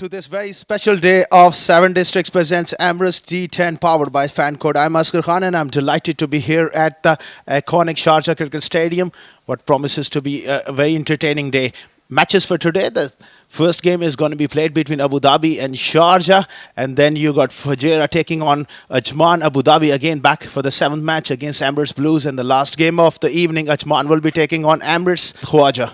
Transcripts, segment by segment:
to this very special day of 7 Districts presents Emirates D10 powered by Fan Code. I'm Asghar Khan and I'm delighted to be here at the iconic Sharjah Cricket Stadium, what promises to be a very entertaining day. Matches for today, the first game is going to be played between Abu Dhabi and Sharjah, and then you got Fujairah taking on Ajman. Abu Dhabi again back for the 7th match against Emirates Blues, and the last game of the evening, Ajman will be taking on Emirates Khwaja.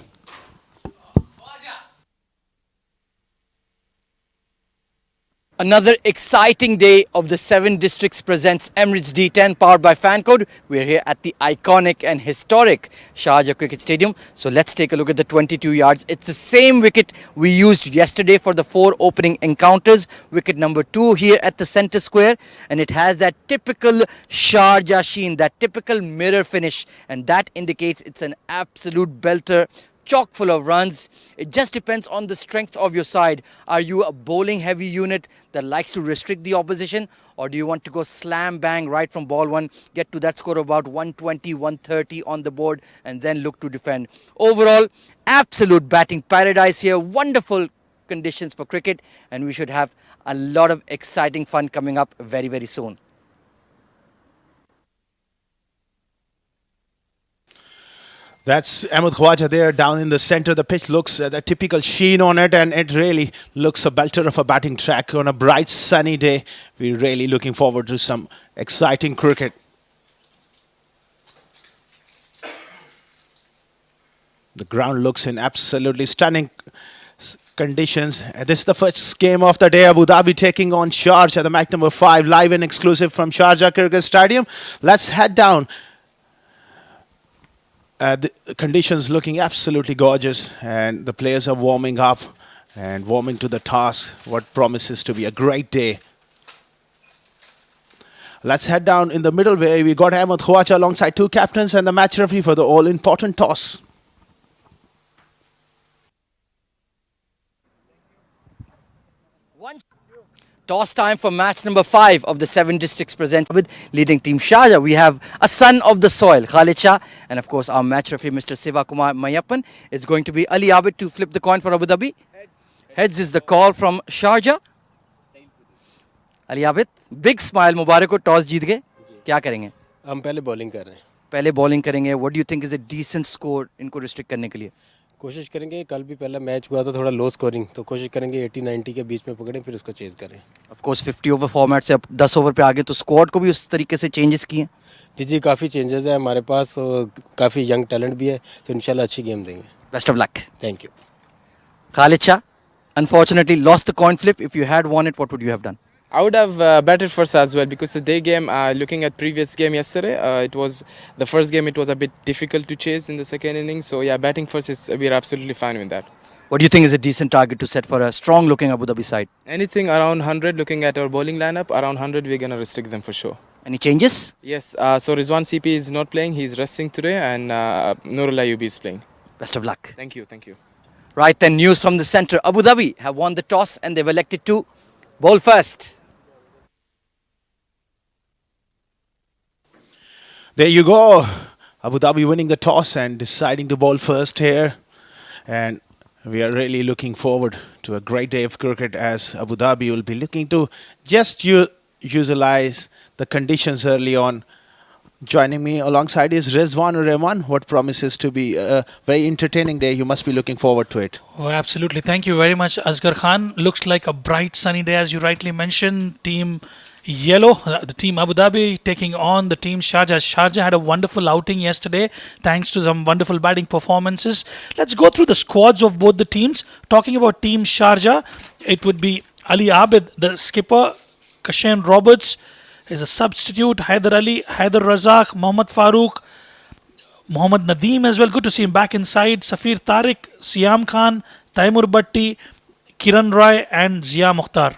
Another exciting day of the 7 Districts presents Emirates D10 powered by Fan Code. We're here at the iconic and historic Sharjah Cricket Stadium. So let's take a look at the 22 yards. It's the same wicket we used yesterday for the 4 opening encounters. Wicket number 2 here at the centre square. And it has that typical Sharjah sheen, that typical mirror finish. And that indicates it's an absolute belter. Chock full of runs. It just depends on the strength of your side. Are you a bowling heavy unit that likes to restrict the opposition, or do you want to go slam bang right from ball 1, get to that score of about 120, 130 on the board and then look to defend? Overall, absolute batting paradise here. Wonderful conditions for cricket, and we should have a lot of exciting fun coming up very, very soon. That's Ahmed Khwaja there down in the center. The pitch looks the typical sheen on it, and it really looks a belter of a batting track on a bright sunny day. We're really looking forward to some exciting cricket. The ground looks in absolutely stunning conditions. This is the first game of the day. Abu Dhabi taking on Sharjah, the match number 5, live and exclusive from Sharjah Cricket Stadium. Let's head down. The conditions looking absolutely gorgeous, and the players are warming up and warming to the task, what promises to be a great day. Let's head down in the middle where we got Ahmed Khwaja alongside 2 captains and the match referee for the all-important toss. Toss time for match number 5 of the 7 Districts presents with leading team Sharjah. We have a son of the soil, Khalid Shah, and of course our match referee, Mr. Siva Kumar Mayappan. It's going to be Ali Abid to flip the coin for Abu Dhabi. Heads is the call from Sharjah. Ali Abid, big smile, Mubarak ko toss jeet gaye. Kya karenge? हम पहले bowling कर रहे हैं. पहले bowling करेंगे. What do you think is a decent score इनको restrict करने के लिए? कोशिश करेंगे. कल भी पहला मैच हुआ था थोड़ा लो स्कोरिंग, तो कोशिश करेंगे 80-90 के बीच में पकड़ें, फिर उसको चेज करें. Of course 50 ओवर फॉर्मेट से अब 10 ओवर पे आगे, तो स्क्वाड को भी उस तरीके से चेंजेस किए. जी काफ़ी चेंजेस है हमारे पास, काफ़ी यंग टैलेंट भी है, तो इंशाल्लाह अच्छी गेम देंगे. Best of luck. Thank you. Khalid Shah, unfortunately lost the coin flip. If you had won it, what would you have done? I would have batted first as well, because the day game, looking at previous game yesterday, it was the first game. It was a bit difficult to chase in the second inning. So yeah, batting first is we're absolutely fine with that. What do you think is a decent target to set for a strong-looking Abu Dhabi side? Anything around 100. Looking at our bowling lineup, around 100, we're gonna restrict them for sure. Any changes? Yes. So Rizwan CP is not playing. He's resting today, and Nurul Ayubi is playing. Best of luck. Thank you. Thank you. Right then, news from the centre. Abu Dhabi have won the toss and they've elected to bowl first. There you go. Abu Dhabi winning the toss and deciding to bowl first here. And we are really looking forward to a great day of cricket, as Abu Dhabi will be looking to just utilize the conditions early on. Joining me alongside is Rizwan Rahman. What promises to be a very entertaining day. You must be looking forward to it. Oh, absolutely. Thank you very much, Asghar Khan. Looks like a bright sunny day, as you rightly mentioned. Team Yellow, the team Abu Dhabi taking on the team Sharjah. Sharjah had a wonderful outing yesterday thanks to some wonderful batting performances. Let's go through the squads of both the teams. Talking about team Sharjah, it would be Ali Abid, the skipper, Kashan Roberts is a substitute, Haider Ali, Haider Razak, Mohammad Farooq, Mohammad Nadeem as well. Good to see him back inside. Safir Tariq, Siam Khan, Taimur Bhatti, Kiran Roy and Zia Mukhtar.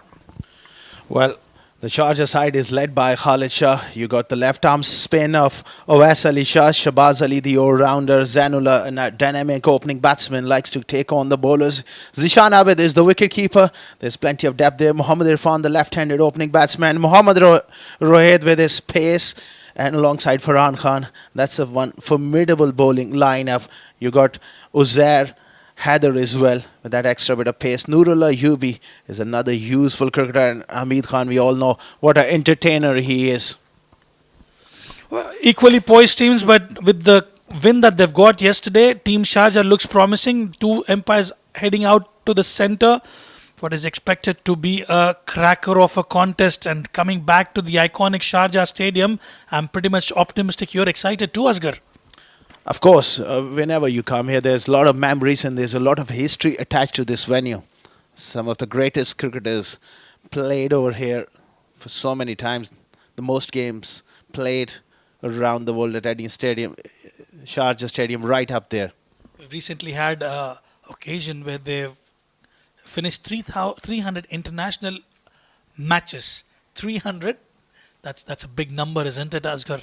Well, the Sharjah side is led by Khalid Shah. You got the left arm spin of Owais Ali Shah, Shabaz Ali the all-rounder, Zainullah, a dynamic opening batsman, likes to take on the bowlers. Zishan Abid is the wicket keeper. There's plenty of depth there. Mohammad Irfan, the left-handed opening batsman. Mohammad Rohid with his pace, and alongside Farhan Khan. That's a one formidable bowling lineup. You got Uzair, Heather as well with that extra bit of pace. Nurullah Yubi is another useful cricketer, and Hamid Khan, we all know what an entertainer he is. Well, equally poised teams, but with the win that they've got yesterday, Team Sharjah looks promising. Two umpires heading out to the centre. What is expected to be a cracker of a contest and coming back to the iconic Sharjah Stadium. I'm pretty much optimistic. You're excited too, Asghar. Of course, whenever you come here, there's a lot of memories and there's a lot of history attached to this venue. Some of the greatest cricketers played over here for so many times. The most games played around the world at any stadium, Sharjah Stadium, right up there. We've recently had an occasion where they've finished 300 international matches. 300? That's a big number, isn't it, Asghar?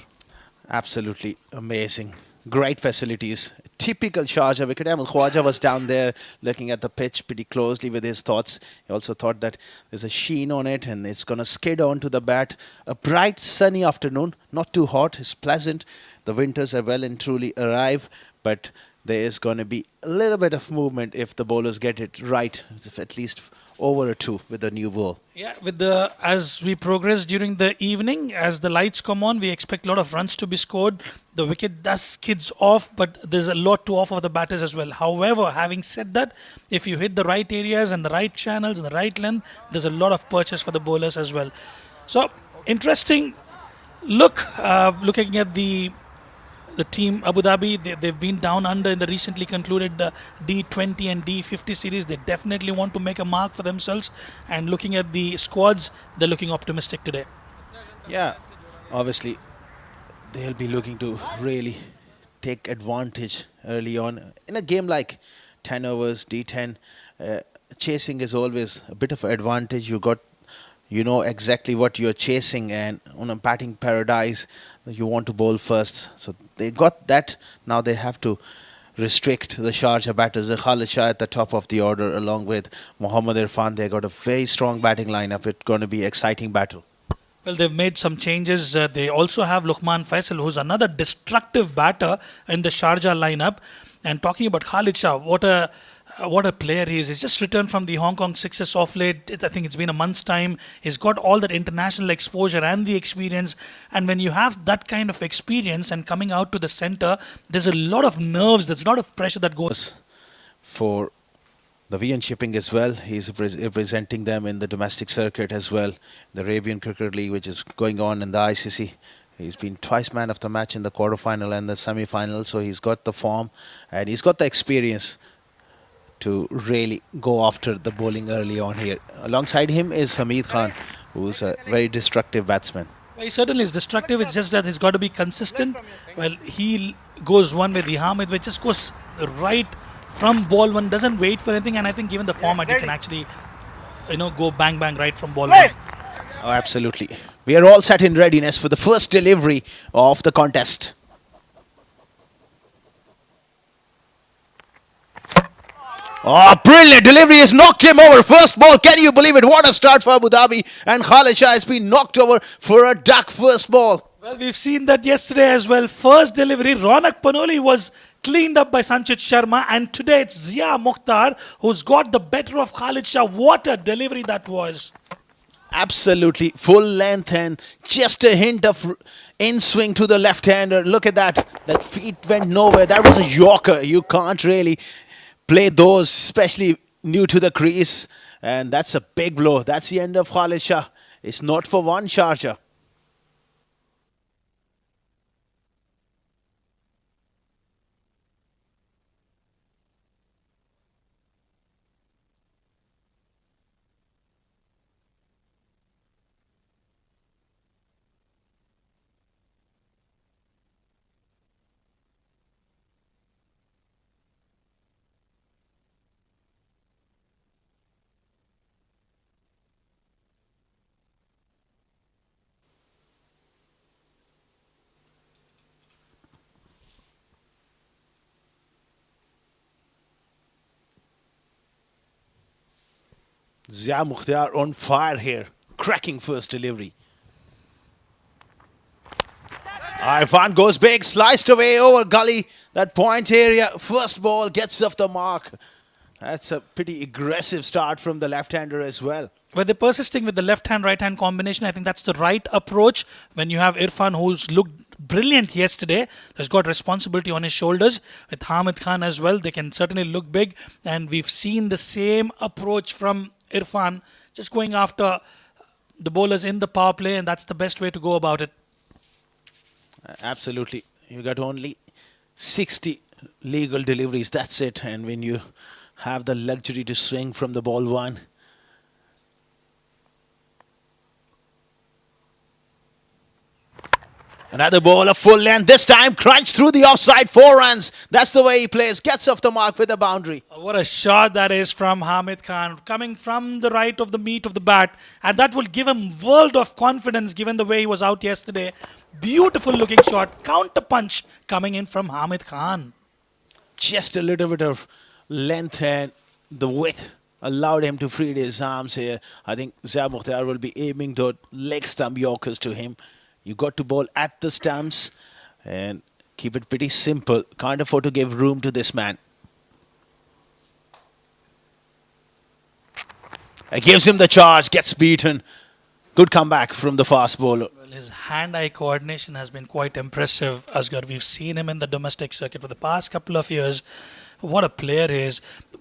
Absolutely amazing. Great facilities. Typical Sharjah wicket. Ahmed Khwaja was down there looking at the pitch pretty closely with his thoughts. He also thought that there's a sheen on it and it's going to skid onto the bat. A bright sunny afternoon, not too hot, it's pleasant. The winters are well and truly arrived, but there is going to be a little bit of movement if the bowlers get it right, at least over or two with the new ball. Yeah, as we progress during the evening, as the lights come on, we expect a lot of runs to be scored. The wicket does skids off, but there's a lot to offer the batters as well. However, having said that, if you hit the right areas and the right channels and the right length, there's a lot of purchase for the bowlers as well. So, interesting looking at the team Abu Dhabi. They've been down under in the recently concluded D20 and D50 series. They definitely want to make a mark for themselves, and looking at the squads, they're looking optimistic today. Yeah, obviously they'll be looking to really take advantage early on. In a game like 10 overs, D10, chasing is always a bit of an advantage. You know exactly what you're chasing, and on a batting paradise, you want to bowl first. So they got that. Now they have to restrict the Sharjah batters. Khalid Shah at the top of the order, along with Mohammad Irfan. They got a very strong batting lineup. It's going to be an exciting battle. Well, they've made some changes. They also have Luqman Faisal, who's another destructive batter in the Sharjah lineup. And talking about Khalid Shah, what a player he is. He's just returned from the Hong Kong Sixers off late. I think it's been a month's time. He's got all that international exposure and the experience. And when you have that kind of experience and coming out to the center, there's a lot of nerves, there's a lot of pressure that goes. For the VN Shipping as well, he's representing them in the domestic circuit as well. The Arabian Cricket League, which is going on in the ICC. He's been twice man of the match in the quarterfinal and the semi-final. So he's got the form and he's got the experience to really go after the bowling early on here. Alongside him is Hamid Khan, who's a very destructive batsman. Well, he certainly is destructive. It's just that he's got to be consistent. Well, he goes one way, the Hamid, which just goes right from ball one, doesn't wait for anything. And I think given the format, you can actually, go bang bang right from ball one. Oh, absolutely. We are all set in readiness for the first delivery of the contest. Oh, brilliant delivery has knocked him over. First ball, can you believe it? What a start for Abu Dhabi. And Khalid Shah has been knocked over for a duck first ball. Well, we've seen that yesterday as well. First delivery, Ronak Panoli was cleaned up by Sanchit Sharma. And today it's Zia Mukhtar who's got the better of Khalid Shah. What a delivery that was. Absolutely. Full length and just a hint of in-swing to the left-hander. Look at that. That feet went nowhere. That was a Yorker. You can't really play those, especially new to the crease. And that's a big blow. That's the end of Khalid Shah. It's not for one Sharjah. Zia Mukhtar on fire here. Cracking first delivery. Irfan goes big, sliced away over gully. That point area, first ball gets off the mark. That's a pretty aggressive start from the left-hander as well. But they're persisting with the left hand right hand combination. I think that's the right approach when you have Irfan, who's looked brilliant yesterday, has got responsibility on his shoulders. With Hamid Khan as well, they can certainly look big. And we've seen the same approach from Irfan, just going after the bowlers in the power play, and that's the best way to go about it. Absolutely. You got only 60 legal deliveries. That's it. And when you have the luxury to swing from the ball one. Another ball of full length. This time crunched through the offside. 4 runs. That's the way he plays. Gets off the mark with a boundary. What a shot that is from Hamid Khan, coming from the right of the meat of the bat. And that will give him world of confidence given the way he was out yesterday. Beautiful looking shot. Counter punch coming in from Hamid Khan. Just a little bit of length and the width allowed him to free his arms here. I think Zia Mukhtar will be aiming the leg stump Yorkers to him. You got to bowl at the stumps and keep it pretty simple. Can't afford to give room to this man. It gives him the charge, gets beaten. Good comeback from the fast bowler. Well, his hand-eye coordination has been quite impressive, Asghar. We've seen him in the domestic circuit for the past couple of years. What a player he is.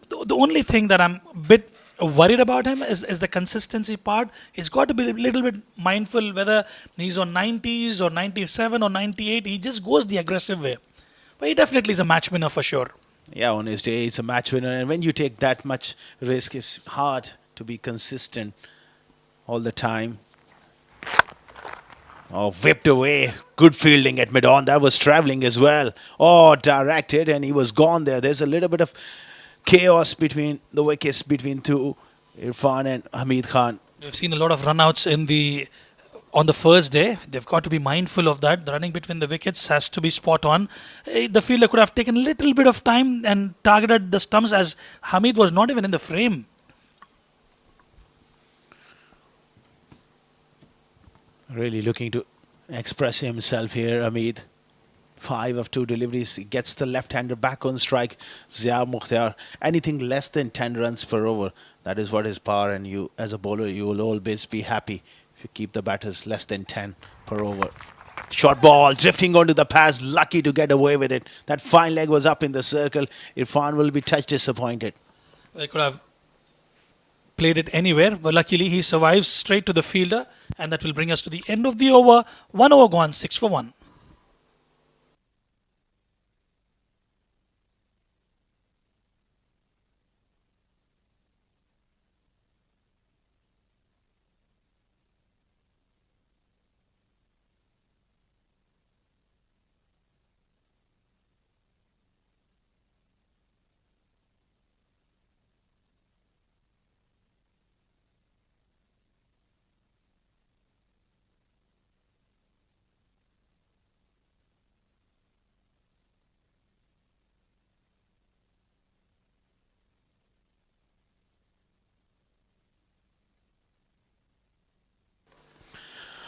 The only thing that I'm a bit worried about him is the consistency part. He's got to be a little bit mindful whether he's on 90s or 97 or 98. He just goes the aggressive way. But he definitely is a match winner for sure. Yeah, on his day, he's a match winner. And when you take that much risk, it's hard to be consistent all the time. Oh, whipped away. Good fielding at mid-on. That was travelling as well. Oh, directed, and he was gone there. There's a little bit of chaos between the wickets between two, Irfan and Hamid Khan. We've seen a lot of runouts on the first day. They've got to be mindful of that. The running between the wickets has to be spot on. The fielder could have taken a little bit of time and targeted the stumps as Hamid was not even in the frame. Really looking to express himself here, Hamid. 5 of 2 deliveries. He gets the left-hander back on strike. Zia Mukhtar. Anything less than 10 runs per over. That is what is power. And you, as a bowler, you will always be happy if you keep the batters less than 10 per over. Short ball drifting onto the pass. Lucky to get away with it. That fine leg was up in the circle. Irfan will be touch disappointed. They could have played it anywhere, but luckily he survives straight to the fielder, and that will bring us to the end of the over. 1 over gone, 6 for 1.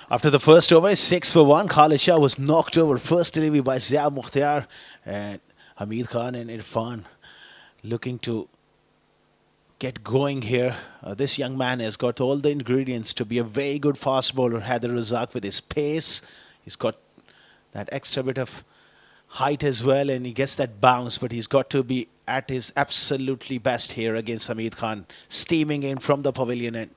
After the first over, 6 for 1. Khalid Shah was knocked over. First delivery by Zia Mukhtar, and Hamid Khan and Irfan looking to get going here. This young man has got all the ingredients to be a very good fast bowler. Haider Razak with his pace. He's got that extra bit of height as well, and he gets that bounce, but he's got to be at his absolutely best here against Hamid Khan. Steaming in from the pavilion end.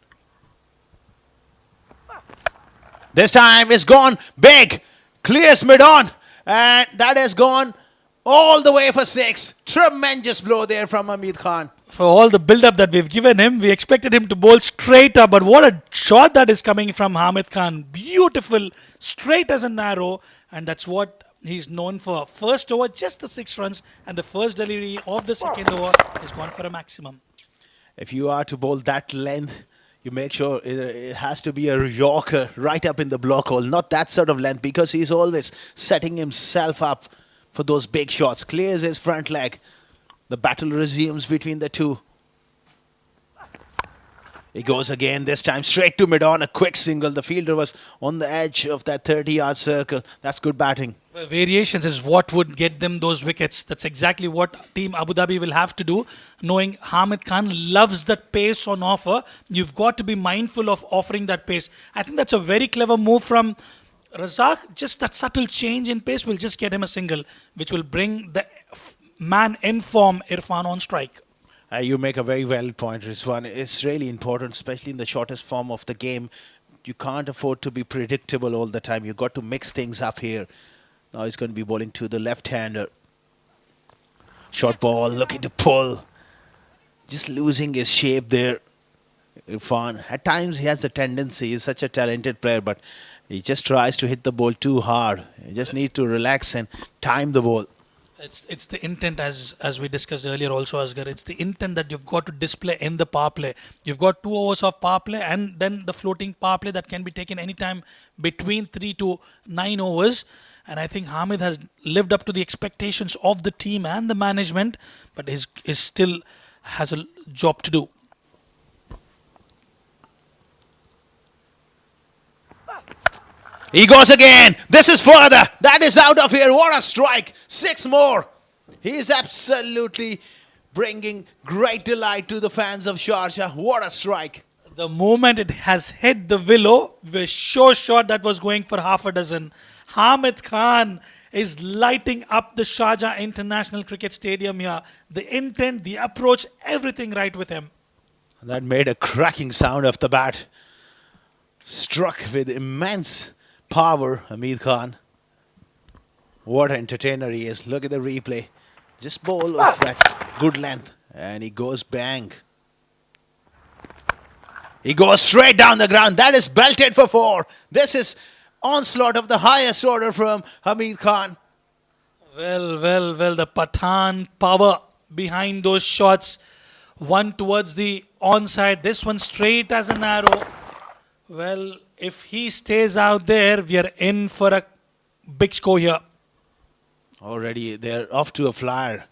This time it's gone big. Clears mid-on. And that has gone all the way for 6. Tremendous blow there from Hamid Khan. For all the build-up that we've given him, we expected him to bowl straight up, but what a shot that is coming from Hamid Khan. Beautiful, straight as an arrow, and that's what he's known for. First over, just the 6 runs, and the first delivery of the second over is gone for a maximum. If you are to bowl that length, you make sure it has to be a Yorker right up in the block hole, not that sort of length, because he's always setting himself up for those big shots. Clears his front leg. The battle resumes between the two. He goes again, this time straight to mid-on, a quick single. The fielder was on the edge of that 30-yard circle. That's good batting. Variations is what would get them those wickets. That's exactly what Team Abu Dhabi will have to do. Knowing Hamid Khan loves that pace on offer, you've got to be mindful of offering that pace. I think that's a very clever move from Razak. Just that subtle change in pace will just get him a single, which will bring the man in form, Irfan, on strike. You make a very valid point, Rizwan. It's really important, especially in the shortest form of the game. You can't afford to be predictable all the time. You've got to mix things up here. Now he's going to be bowling to the left-hander. Short ball, looking to pull. Just losing his shape there, Irfan. At times he has the tendency, he's such a talented player, but he just tries to hit the ball too hard. You just need to relax and time the ball. It's the intent, as we discussed earlier also, Asghar. It's the intent that you've got to display in the power play. You've got 2 overs of power play and then the floating power play that can be taken anytime between 3 to 9 overs. And I think Hamid has lived up to the expectations of the team and the management, but is still has a job to do. He goes again. This is further. That is out of here. What a strike. 6 more. He is absolutely bringing great delight to the fans of Sharjah. What a strike. The moment it has hit the willow, we're sure that was going for half a dozen. Hamid Khan is lighting up the Sharjah International Cricket Stadium here. The intent, the approach, everything right with him. That made a cracking sound off the bat. Struck with immense power, Hamid Khan. What an entertainer he is. Look at the replay. Just bowl off that good length. And he goes bang. He goes straight down the ground. That is belted for 4. This is onslaught of the highest order from Hamid Khan. Well, the Pathan power behind those shots. One towards the onside, this one straight as an arrow. Well, if he stays out there, we are in for a big score here. Already they're off to a flyer.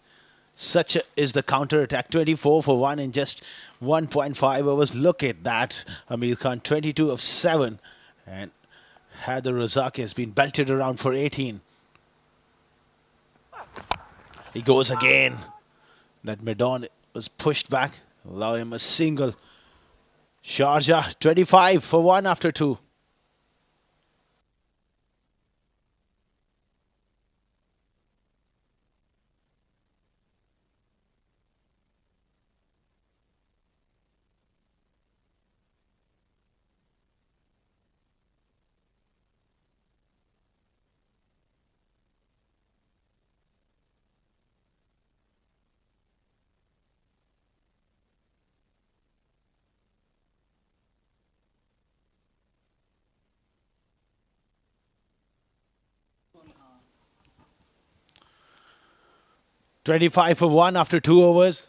Such is the counter-attack. 24 for 1 in just 1.5 overs. Look at that. Amir Khan 22 of 7. And Haider Razak has been belted around for 18. He goes again. That mid-on was pushed back. Allow him a single. Sharjah 25 for 1 after 2. $25 for 1 after 2 overs.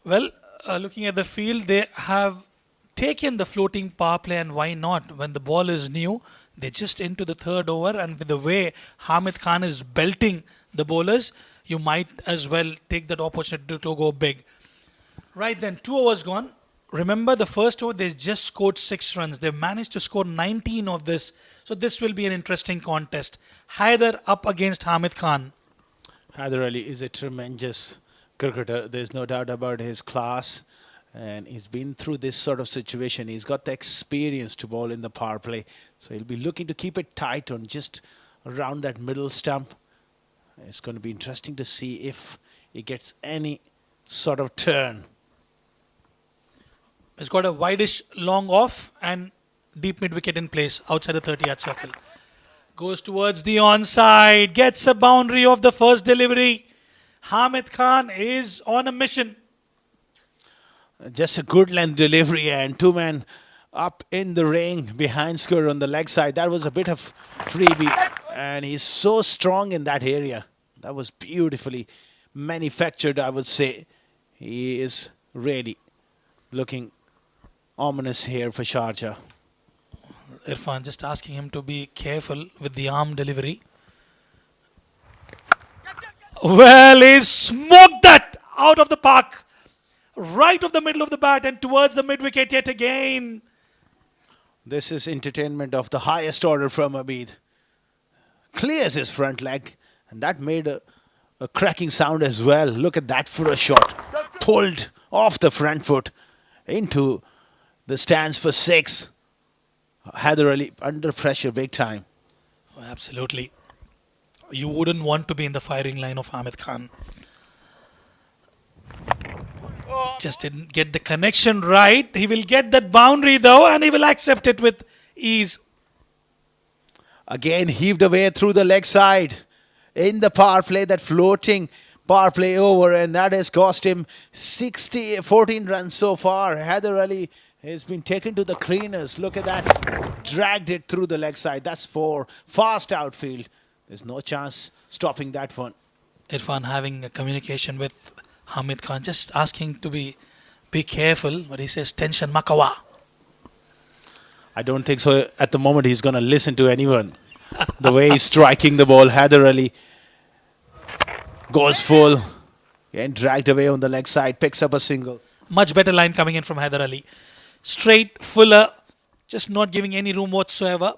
Well, looking at the field, they have taken the floating power play, and why not? When the ball is new, they're just into the 3rd over, and with the way Hamid Khan is belting the bowlers, you might as well take that opportunity to go big. Right then, 2 overs gone. Remember, the first over, they just scored 6 runs. They managed to score 19 of this. So this will be an interesting contest. Haider up against Hamid Khan. Haider Ali is a tremendous cricketer. There's no doubt about his class. And he's been through this sort of situation. He's got the experience to bowl in the power play. So he'll be looking to keep it tight on just around that middle stump. It's going to be interesting to see if he gets any sort of turn. He's got a wideish long off and deep mid-wicket in place outside the 30-yard circle. Goes towards the onside. Gets a boundary of the first delivery. Hamid Khan is on a mission. Just a good length delivery and 2-man up in the ring behind square on the leg side. That was a bit of freebie and he's so strong in that area. That was beautifully manufactured, I would say. He is really looking ominous here for Sharjah. Irfan just asking him to be careful with the arm delivery. Well, he smoked that out of the park. right of the middle of the bat and towards the mid wicket yet again. This is entertainment of the highest order from Abid. Clears his front leg, and that made a cracking sound as well. Look at that for a shot. Pulled off the front foot into the stands for 6. Haider Ali under pressure big time. Oh, absolutely. You wouldn't want to be in the firing line of Ahmed Khan. Just didn't get the connection right. He will get that boundary though, and he will accept it with ease. Again heaved away through the leg side in the power play, that floating power play over, and that has cost him 14 runs so far. Haider Ali has been taken to the cleaners. Look at that. Dragged it through the leg side. That's 4. Fast outfield. There's no chance stopping that one. Irfan having a communication with Hamid Khan, just asking to be careful, but he says tension makawa. I don't think so. At the moment, he's going to listen to anyone. The way he's striking the ball, Haider Ali goes full and dragged away on the leg side, picks up a single. Much better line coming in from Haider Ali. Straight, fuller, just not giving any room whatsoever.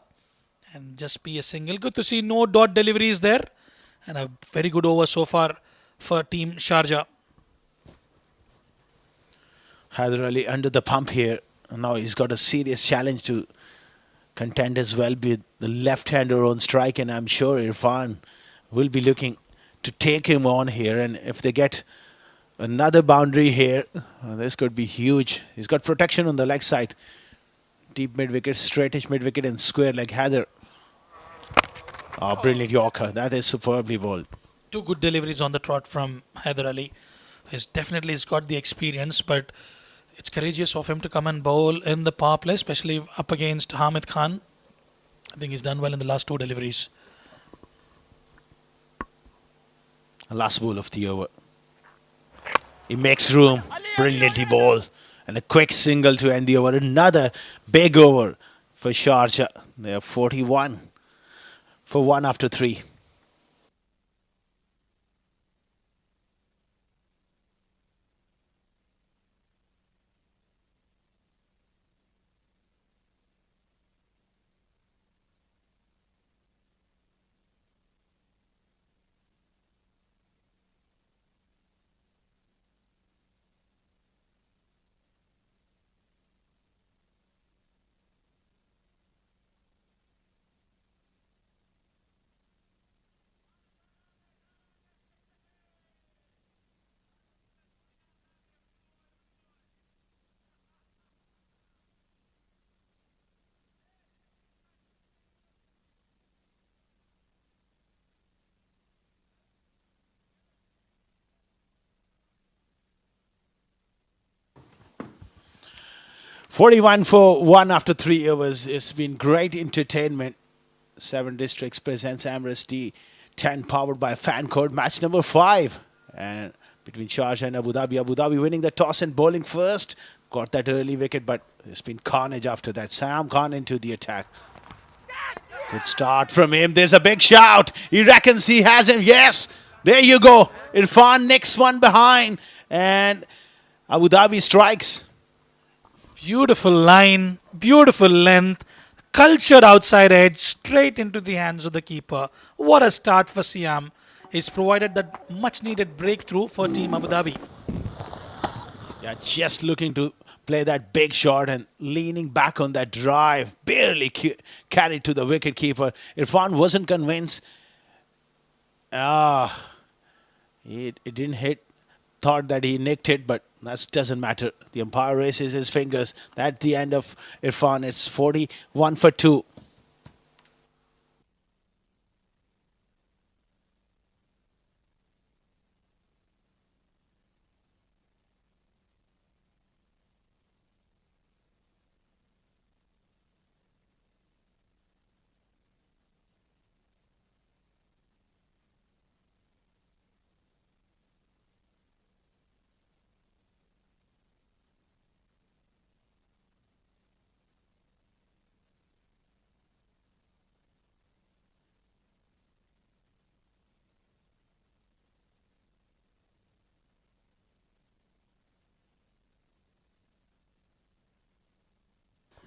And just be a single. Good to see no dot deliveries there. And a very good over so far for Team Sharjah. Haider Ali under the pump here. Now he's got a serious challenge to contend as well with the left-hander on strike, and I'm sure Irfan will be looking to take him on here. And if they get another boundary here, this could be huge. He's got protection on the leg side. Deep mid-wicket, straightish mid-wicket and square like Haider. Oh, brilliant Yorker. That is superbly bowled. 2 good deliveries on the trot from Haider Ali. He's got the experience, but it's courageous of him to come and bowl in the power play, especially up against Hamid Khan. I think he's done well in the last 2 deliveries. Last ball of the over. He makes room. Brilliantly bowled. And a quick single to end the over. Another big over for Sharjah. They are 41 for 1 after 3. "41 for 1 after 3 overs. It's been great entertainment. 7 Districts presents Emirates D10 powered by Fan Code. Match number 5. And between Sharjah and Abu Dhabi. Abu Dhabi winning the toss and bowling first. Got that early wicket, but it's been carnage after that. Sam Khan into the attack. Good start from him. There's a big shout. He reckons he has him. Yes, there you go. Irfan next one behind. And Abu Dhabi strikes. Beautiful line, beautiful length, cultured outside edge, straight into the hands of the keeper. What a start for Siam. He's provided that much needed breakthrough for Team Abu Dhabi. Yeah, just looking to play that big shot and leaning back on that drive. Barely carried to the wicket keeper. Irfan wasn't convinced. It didn't hit. Thought that he nicked it, but that doesn't matter. The umpire raises his fingers. At the end of Irfan, it's 41 for 2.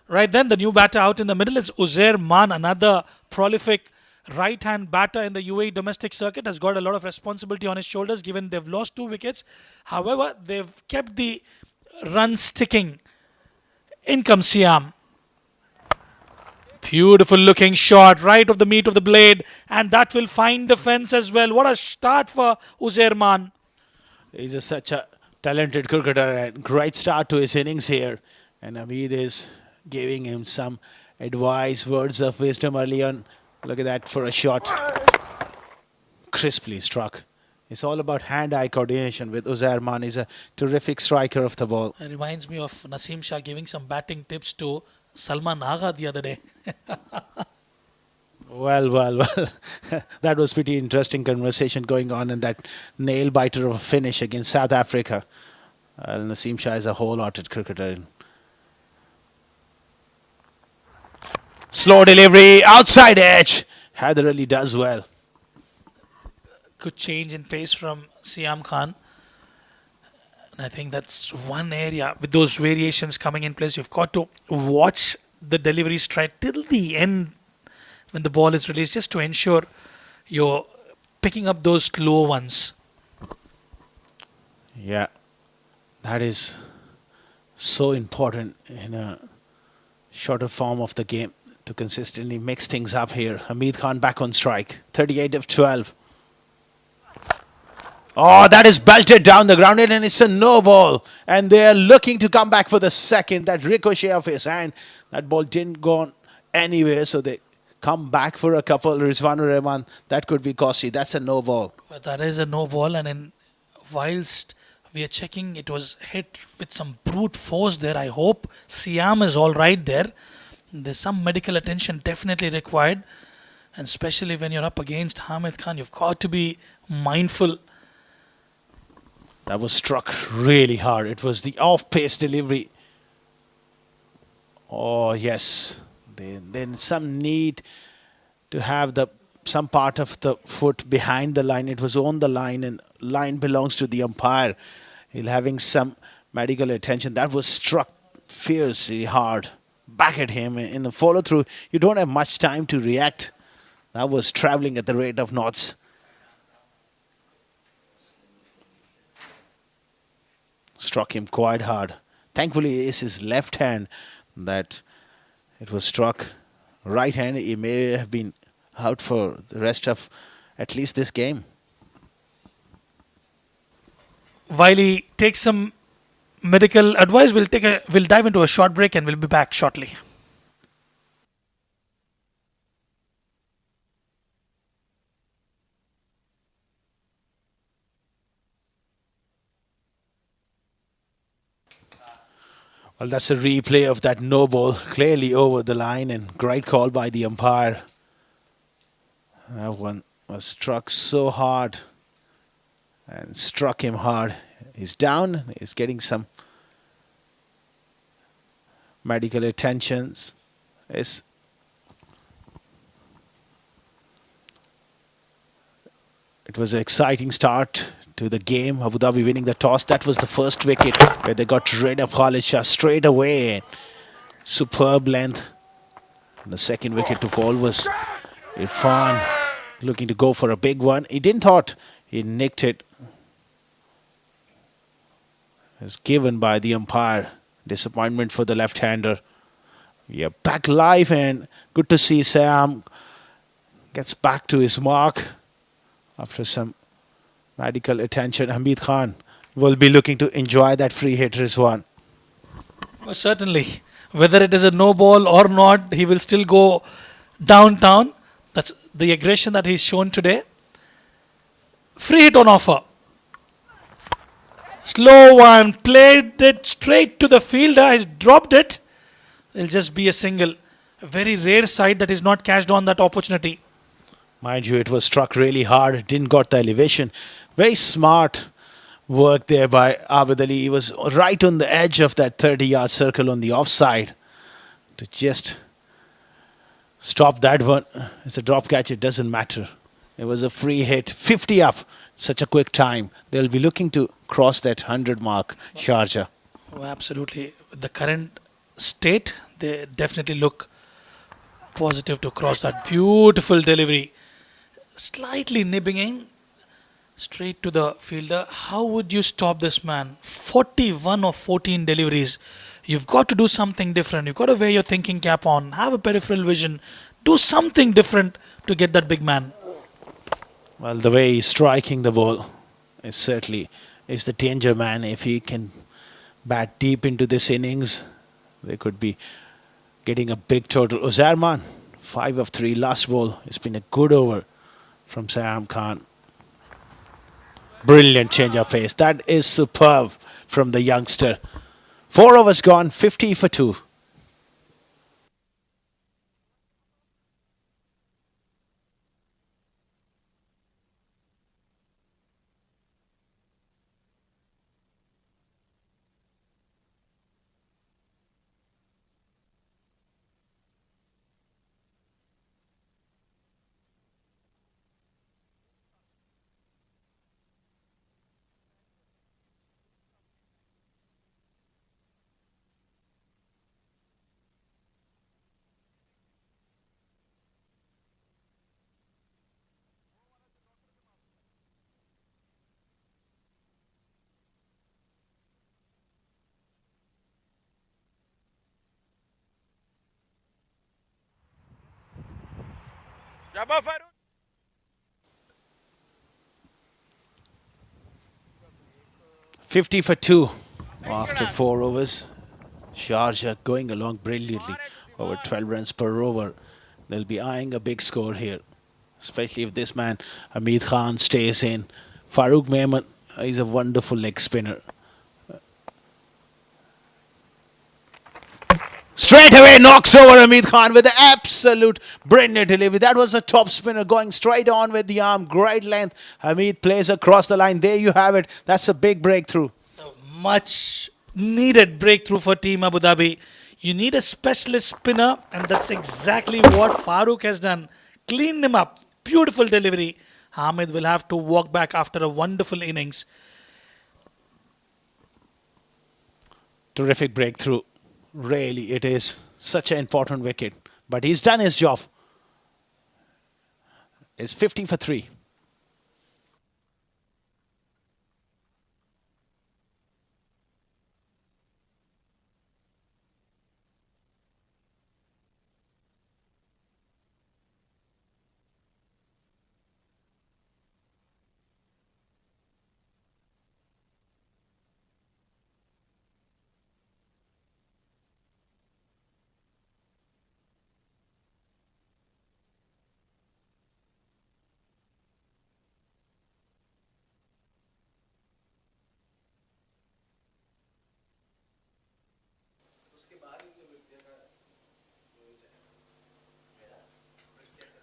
Right then, the new batter out in the middle is Uzair Maan, another prolific right-hand batter in the UAE domestic circuit, has got a lot of responsibility on his shoulders given they've lost 2 wickets. However, they've kept the run sticking. In comes Siam. Beautiful looking shot right of the meat of the blade, and that will find the fence as well. What a start for Uzair Maan. He's such a talented cricketer and great start to his innings here. And Hamid is giving him some advice, words of wisdom early on. Look at that for a shot. Crisply struck. It's all about hand-eye coordination with Uzair Maan. He's a terrific striker of the ball. It reminds me of Naseem Shah giving some batting tips to Salman Agha the other day. Well. That was pretty interesting conversation going on in that nail-biter of a finish against South Africa. Naseem Shah is a wholehearted cricketer. Slow delivery, outside edge. Haider Ali does well. Good change in pace from Siam Khan. And I think that's one area with those variations coming in place. You've got to watch the delivery strike till the end when the ball is released, just to ensure you're picking up those slow ones. Yeah, that is so important in a shorter form of the game to consistently mix things up here. Hamid Khan back on strike, 38 of 12. Oh, that is belted down the ground and it's a no ball. And they are looking to come back for the second. That ricochet of his hand, that ball didn't go anywhere. So they come back for a couple. Rizwanur Rahman, that could be costly. That's a no ball. But that is a no ball, and whilst we are checking, it was hit with some brute force there. I hope Siam is all right there. There's some medical attention definitely required. And especially when you're up against Hamid Khan, you've got to be mindful. That was struck really hard. It was the off-pace delivery. Oh, yes. Then some need to have some part of the foot behind the line. It was on the line, and line belongs to the umpire. He'll having some medical attention. That was struck fiercely hard back at him. In the follow-through, you don't have much time to react. That was traveling at the rate of knots. Struck him quite hard. Thankfully, it's his left hand that it was struck. Right hand, he may have been out for the rest of at least this game. While he takes some medical advice, we'll dive into a short break and we'll be back shortly. Well, that's a replay of that no ball, clearly over the line, and great call by the umpire. That one was struck so hard and struck him hard. He's down. He's getting some medical attentions. It was an exciting start to the game. Abu Dhabi winning the toss. That was the first wicket where they got rid of Khalid Shah straight away. Superb length. And the second wicket to fall was Irfan looking to go for a big one. He didn't thought. He nicked it. It was given by the umpire. Disappointment for the left-hander. We are back live, and good to see Sam gets back to his mark after some medical attention. Hamid Khan will be looking to enjoy that free hit, Rizwan. Well, certainly. Whether it is a no ball or not, he will still go downtown. That's the aggression that he's shown today. Free hit on offer. Slow one. Played it straight to the fielder. He's dropped it. It'll just be a single. A very rare side that is not cashed on that opportunity. Mind you, it was struck really hard. It didn't got the elevation. Very smart work there by Abid Ali. He was right on the edge of that 30-yard circle on the offside to just stop that one. It's a drop catch. It doesn't matter. It was a free hit. 50 up. Such a quick time. They'll be looking to cross that 100 mark, Sharjah. Oh, absolutely. With the current state, they definitely look positive to cross that beautiful delivery. Slightly nibbing in straight to the fielder. How would you stop this man? 41 of 14 deliveries. You've got to do something different. You've got to wear your thinking cap on, have a peripheral vision, do something different to get that big man. Well, the way he's striking the ball is certainly is the danger man. If he can bat deep into this innings, they could be getting a big total. Uzarman, 5 of 3 last ball. It's been a good over from Sam Khan. Brilliant change of pace. That is superb from the youngster. 4 overs gone, 50 for 2. Shabba Farooq. 50 for 2 after 4 overs. Sharjah going along brilliantly, over 12 runs per over. They'll be eyeing a big score here, especially if this man Hamid Khan stays in. Farooq Mehmet is a wonderful leg spinner. Straight away knocks over Hamid Khan with an absolute brilliant delivery. That was a top spinner going straight on with the arm. Great length. Hamid plays across the line. There you have it. That's a big breakthrough. So much needed breakthrough for Team Abu Dhabi. You need a specialist spinner, and that's exactly what Farooq has done. Cleaned him up. Beautiful delivery. Hamid will have to walk back after a wonderful innings. Terrific breakthrough. Really, it is such an important wicket. But he's done his job. It's 50 for 3.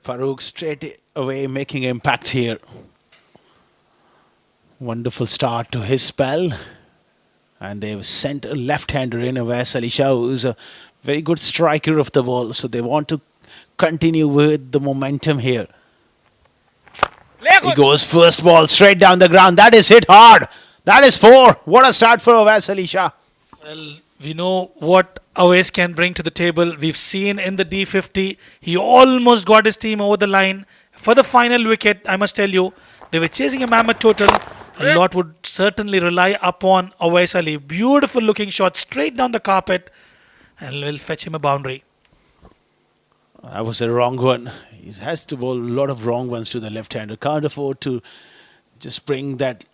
Farooq straight away making impact here. Wonderful start to his spell. And they've sent a left-hander in, Awais Ali Shah, who's a very good striker of the ball. So they want to continue with the momentum here. He goes first ball straight down the ground. That is hit hard. That is 4. What a start for Awais Ali Shah. Well, we know what Awais can bring to the table. We've seen in the D50, he almost got his team over the line. For the final wicket, I must tell you, they were chasing a mammoth total. A lot would certainly rely upon Awais Ali. Beautiful looking shot straight down the carpet, and will fetch him a boundary. That was a wrong one. He has to bowl a lot of wrong ones to the left-hander. Can't afford to just bring that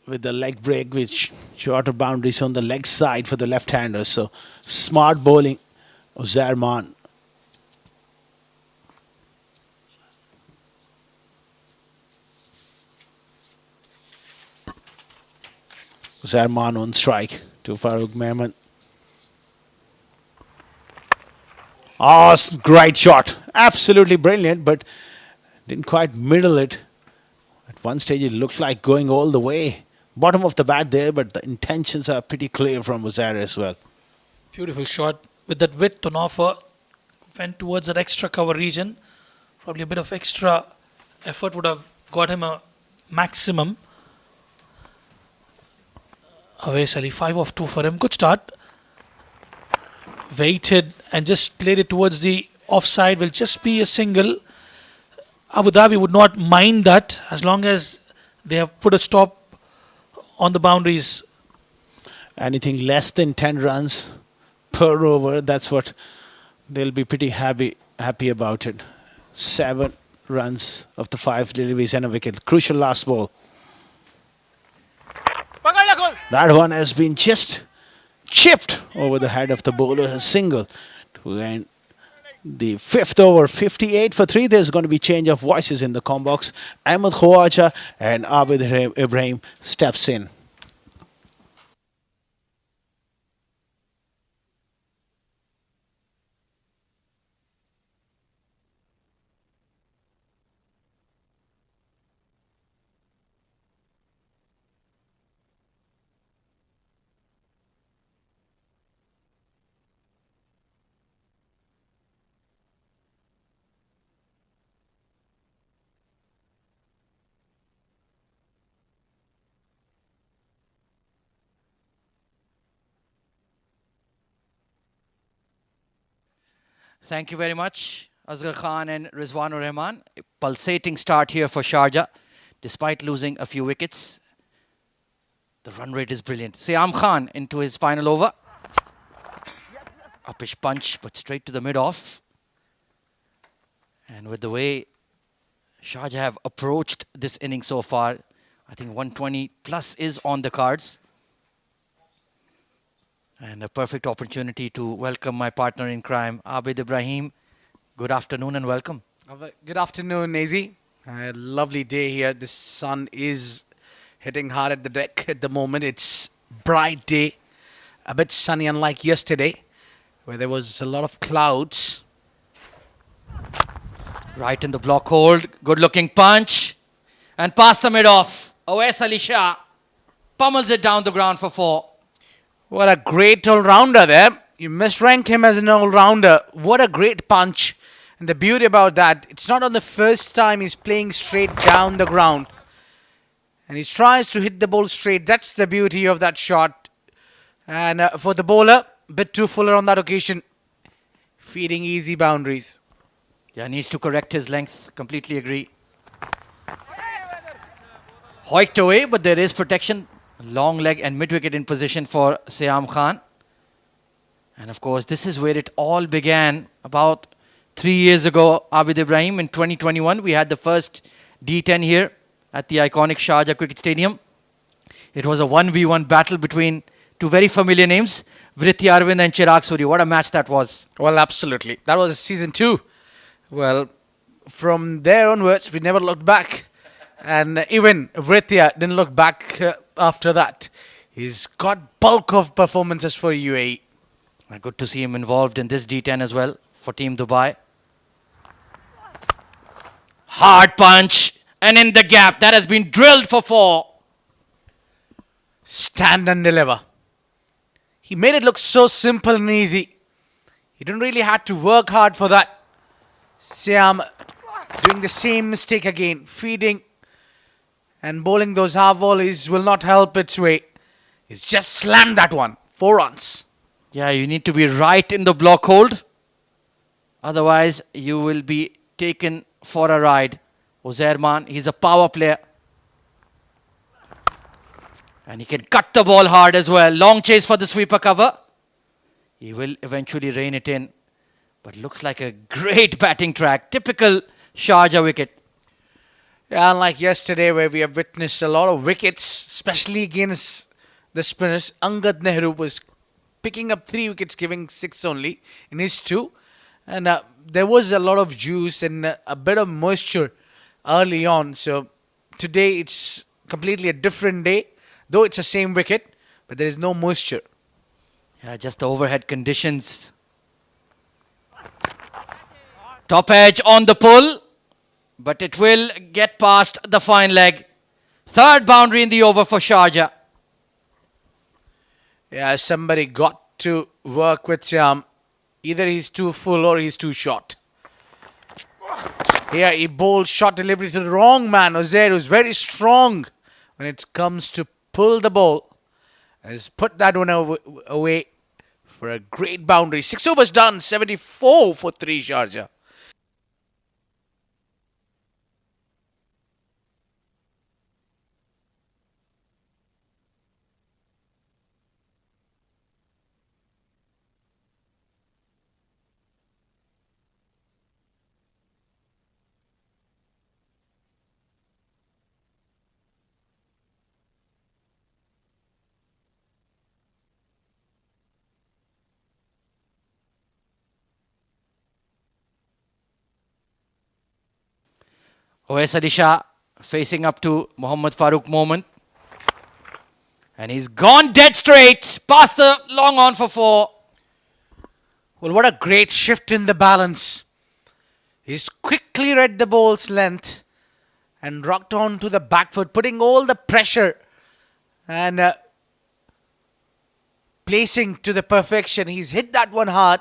with the leg break, which shorter boundaries on the leg side for the left-hander. So smart bowling of Zarman. Zarman on strike to Farooq Mehmet. Oh, great shot. Absolutely brilliant, but didn't quite middle it. At one stage, it looked like going all the way. Bottom of the bat there, but the intentions are pretty clear from Uzair as well. Beautiful shot with that width on offer. Went towards that extra cover region. Probably a bit of extra effort would have got him a maximum. Awais Ali, 5 of 2 for him. Good start. Waited and just played it towards the offside, will just be a single. Abu Dhabi would not mind that as long as they have put a stop on the boundaries. Anything less than 10 runs per over, that's what they'll be pretty happy about it. 7 runs of the 5 deliveries and a wicket. Crucial last ball. That one has been just chipped over the head of the bowler. A single to end the 5th over. 58 for 3. There's going to be change of voices in the com box. Ahmed Khawaja and Abid Ibrahim steps in. Thank you very much, Asghar Khan and Rizwanur Rahman. A pulsating start here for Sharjah, despite losing a few wickets. The run rate is brilliant. Siam Khan into his final over. Uppish punch, but straight to the mid-off. And with the way Sharjah have approached this inning so far, I think 120 plus is on the cards. And a perfect opportunity to welcome my partner in crime, Abid Ibrahim. Good afternoon and welcome. Good afternoon, Nazy. A lovely day here. The sun is hitting hard at the deck at the moment. It's bright day, a bit sunny, unlike yesterday, where there was a lot of clouds. Right in the block hold. Good looking punch. And past the mid-off. Awais Ali Shah pummels it down the ground for 4. What a great all-rounder there. You misrank him as an all-rounder. What a great punch. And the beauty about that, it's not on the first time he's playing straight down the ground. And he tries to hit the ball straight. That's the beauty of that shot. And for the bowler, a bit too fuller on that occasion. Feeding easy boundaries. Yeah, needs to correct his length. Completely agree. Hoiked away, but there is protection. Long leg and mid-wicket in position for Siam Khan. And of course, this is where it all began. About 3 years ago, Abid Ibrahim, in 2021, we had the first D10 here at the iconic Sharjah Cricket Stadium. It was a 1v1 battle between two very familiar names, Vrithi Arvind and Chirag Suri. What a match that was. Well, absolutely. That was season 2. Well, from there onwards, we never looked back. And even Vrithi didn't look back after that. He's got bulk of performances for UAE. Good to see him involved in this D10 as well for Team Dubai. Hard punch. And in the gap, that has been drilled for 4. Stand and deliver. He made it look so simple and easy. He didn't really have to work hard for that. Siam doing the same mistake again. Feeding and bowling those half volleys will not help its way. He's just slammed that one. 4 runs. Yeah, you need to be right in the block hold. Otherwise, you will be taken for a ride. Uzair, he's a power player. And he can cut the ball hard as well. Long chase for the sweeper cover. He will eventually rein it in. But looks like a great batting track. Typical Sharjah wicket. Yeah, unlike yesterday where we have witnessed a lot of wickets, especially against the spinners. Angad Nehru was picking up 3 wickets, giving 6 only in his 2. And there was a lot of juice and a bit of moisture early on. So today it's completely a different day. Though it's the same wicket, but there is no moisture. Yeah, just the overhead conditions. Top edge on the pull, but it will get past the fine leg. 3rd boundary in the over for Sharjah. Yeah, somebody got to work with Siam. Either he's too full or he's too short. Here he bowled shot delivery to the wrong man. Uzair, who's very strong when it comes to pull the ball, has put that one away for a great boundary. 6 overs done, 74 for 3 Sharjah. Oais Ali Shah facing up to Mohammad Farooq moment. And he's gone dead straight past the long on for 4. Well, what a great shift in the balance. He's quickly read the ball's length and rocked on to the back foot, putting all the pressure and placing to the perfection. He's hit that one hard.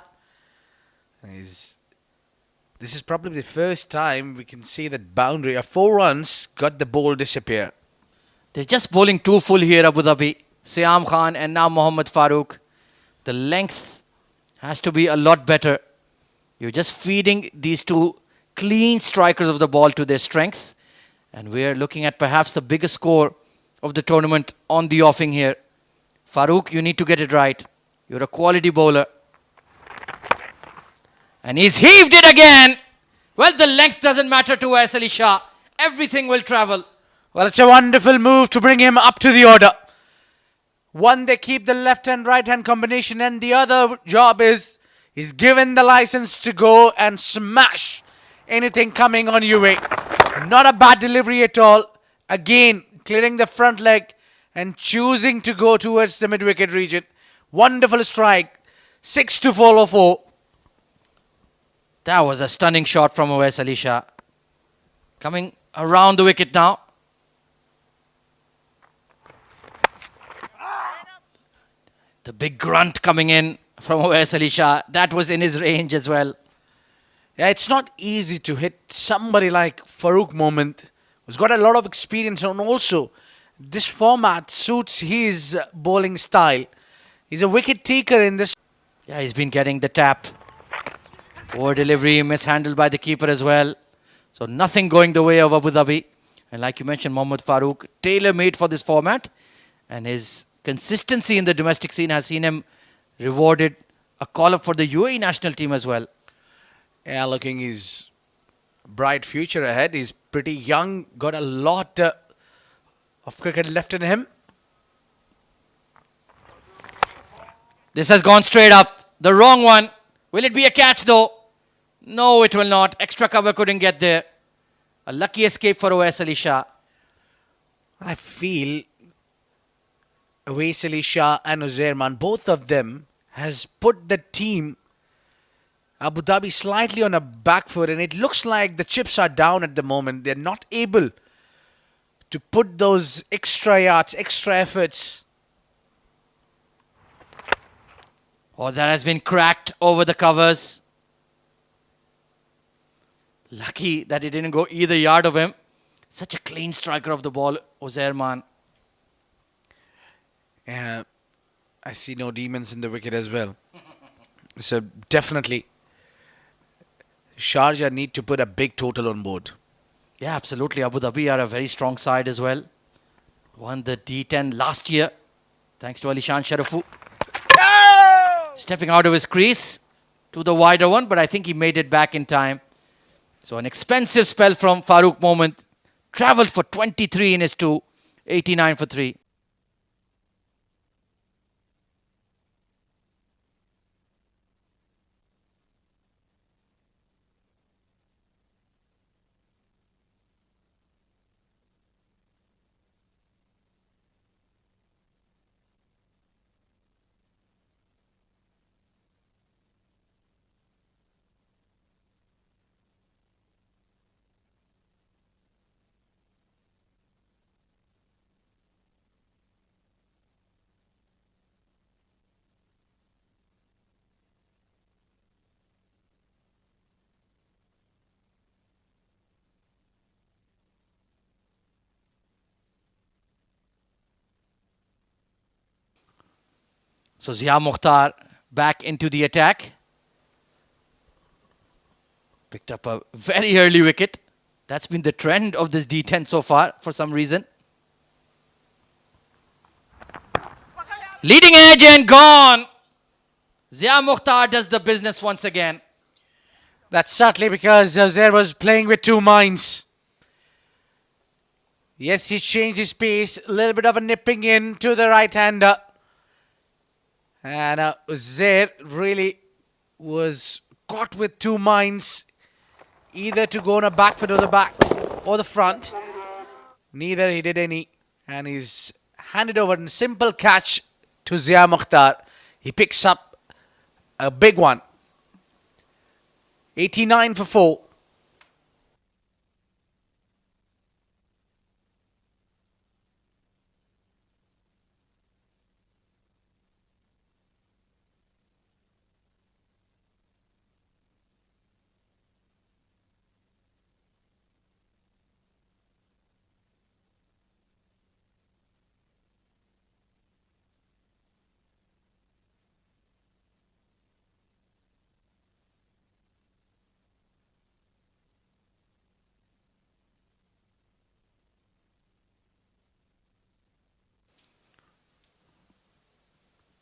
This is probably the first time we can see that boundary of 4 runs got the ball disappear. They're just bowling 2 full here, Abu Dhabi. Siam Khan and now Mohammad Farooq. The length has to be a lot better. You're just feeding these 2 clean strikers of the ball to their strength. And we're looking at perhaps the biggest score of the tournament on the offing here. Farooq, you need to get it right. You're a quality bowler. And he's heaved it again. Well, the length doesn't matter to Oais Ali Shah. Everything will travel. Well, it's a wonderful move to bring him up to the order. One, they keep the left and right hand combination, and the other job is he's given the license to go and smash anything coming on your way. Not a bad delivery at all. Again, clearing the front leg and choosing to go towards the mid-wicket region. Wonderful strike. 6 to follow 4. That was a stunning shot from Oais Ali Shah. Coming around the wicket now. The big grunt coming in from Oais Ali Shah. That was in his range as well. Yeah, it's not easy to hit somebody like Farooq Moment, who's got a lot of experience, and also this format suits his bowling style. He's a wicket taker in this. Yeah, he's been getting the tap. Poor delivery, mishandled by the keeper as well. So nothing going the way of Abu Dhabi. And like you mentioned, Mohammad Farooq, tailor-made for this format. And his consistency in the domestic scene has seen him rewarded a call-up for the UAE national team as well. Yeah, looking his bright future ahead. He's pretty young, got a lot of cricket left in him. This has gone straight up. The wrong one. Will it be a catch though? No, it will not. Extra cover couldn't get there. A lucky escape for Oais Ali Shah. I feel Oais Ali Shah and Uzairman, both of them, has put the team Abu Dhabi slightly on a back foot, and it looks like the chips are down at the moment. They're not able to put those extra yards, extra efforts. Oh, that has been cracked over the covers. Lucky that it didn't go either yard of him. Such a clean striker of the ball, Uzairman. Yeah, I see no demons in the wicket as well. So definitely, Sharjah need to put a big total on board. Yeah, absolutely. Abu Dhabi are a very strong side as well. Won the D10 last year, thanks to Alishan Sharafu. Stepping out of his crease to the wider one, but I think he made it back in time. So an expensive spell from Farooq Moment. Travelled for 23 in his 2, 89 for 3. So Zia Mukhtar back into the attack. Picked up a very early wicket. That's been the trend of this D10 so far for some reason. Leading edge and gone. Zia Mukhtar does the business once again. That's certainly because Zair was playing with two minds. Yes, he changed his pace. A little bit of a nipping in to the right-hander. And Zair really was caught with two minds. Either to go on a back foot or the back or the front. Neither he did any. And he's handed over a simple catch to Zia Mukhtar. He picks up a big one. 89 for 4.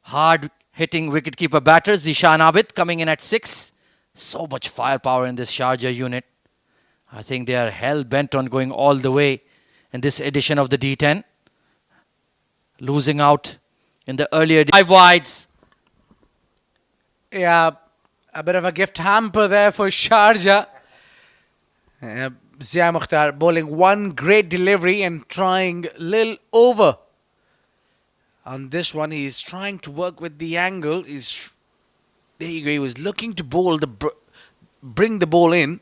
Hard hitting wicketkeeper batter Zishan Abid coming in at 6. So much firepower in this Sharjah unit. I think they are hell bent on going all the way in this edition of the D10. Losing out in the earlier 5 wides. Yeah, a bit of a gift hamper there for Sharjah. Zia Mukhtar bowling one great delivery and trying a little over. On this one, he's trying to work with the angle. There you go. He was looking to bring the ball in,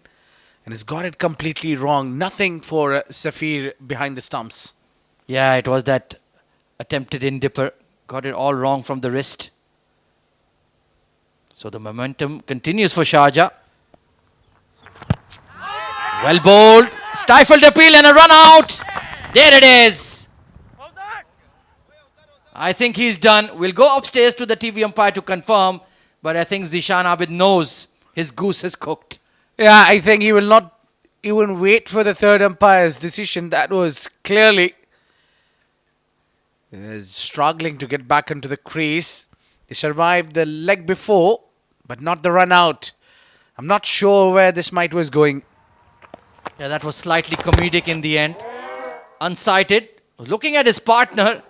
and he's got it completely wrong. Nothing for Safir behind the stumps. Yeah, it was that attempted in dipper. Got it all wrong from the wrist. So the momentum continues for Sharjah. Well bowled. Stifled appeal and a run out. There it is. I think he's done. We'll go upstairs to the TV umpire to confirm. But I think Zishan Abid knows his goose is cooked. Yeah, I think he will not even wait for the third umpire's decision. That was clearly struggling to get back into the crease. He survived the leg before, but not the run out. I'm not sure where this might was going. Yeah, that was slightly comedic in the end. Unsighted. Looking at his partner.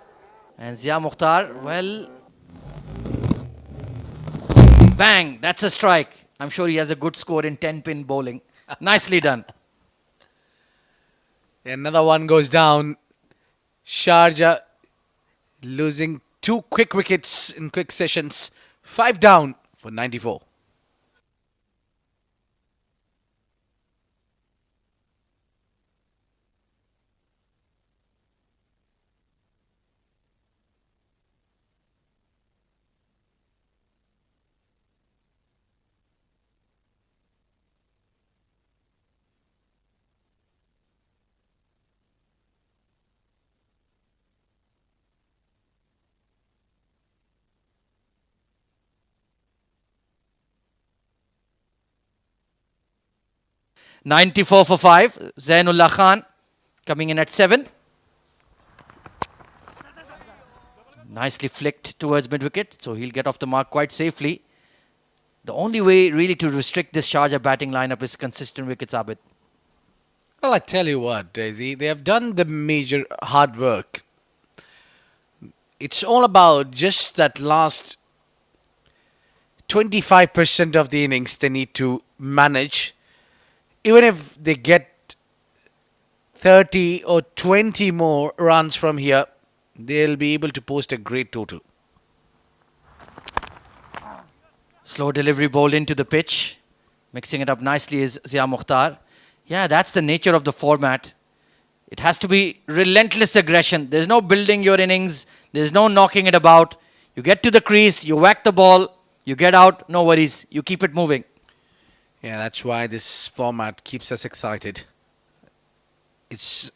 And Zia Mukhtar, well, bang, that's a strike. I'm sure he has a good score in 10-pin bowling. Nicely done. Another one goes down. Sharjah losing 2 quick wickets in quick sessions. 5 down for 94. .94 for 5. Zainullah Khan coming in at 7. Nicely flicked towards mid-wicket, so he'll get off the mark quite safely. The only way really to restrict this Sharjah batting lineup is consistent wickets, Abid. Well, I tell you what, Daisy, they have done the major hard work. It's all about just that last 25% of the innings they need to manage. Even if they get 30 or 20 more runs from here, they'll be able to post a great total. Slow delivery bowled into the pitch. Mixing it up nicely is Zia Mukhtar. Yeah, that's the nature of the format. It has to be relentless aggression. There's no building your innings. There's no knocking it about. You get to the crease, you whack the ball, you get out, no worries. You keep it moving. Yeah, that's why this format keeps us excited. It's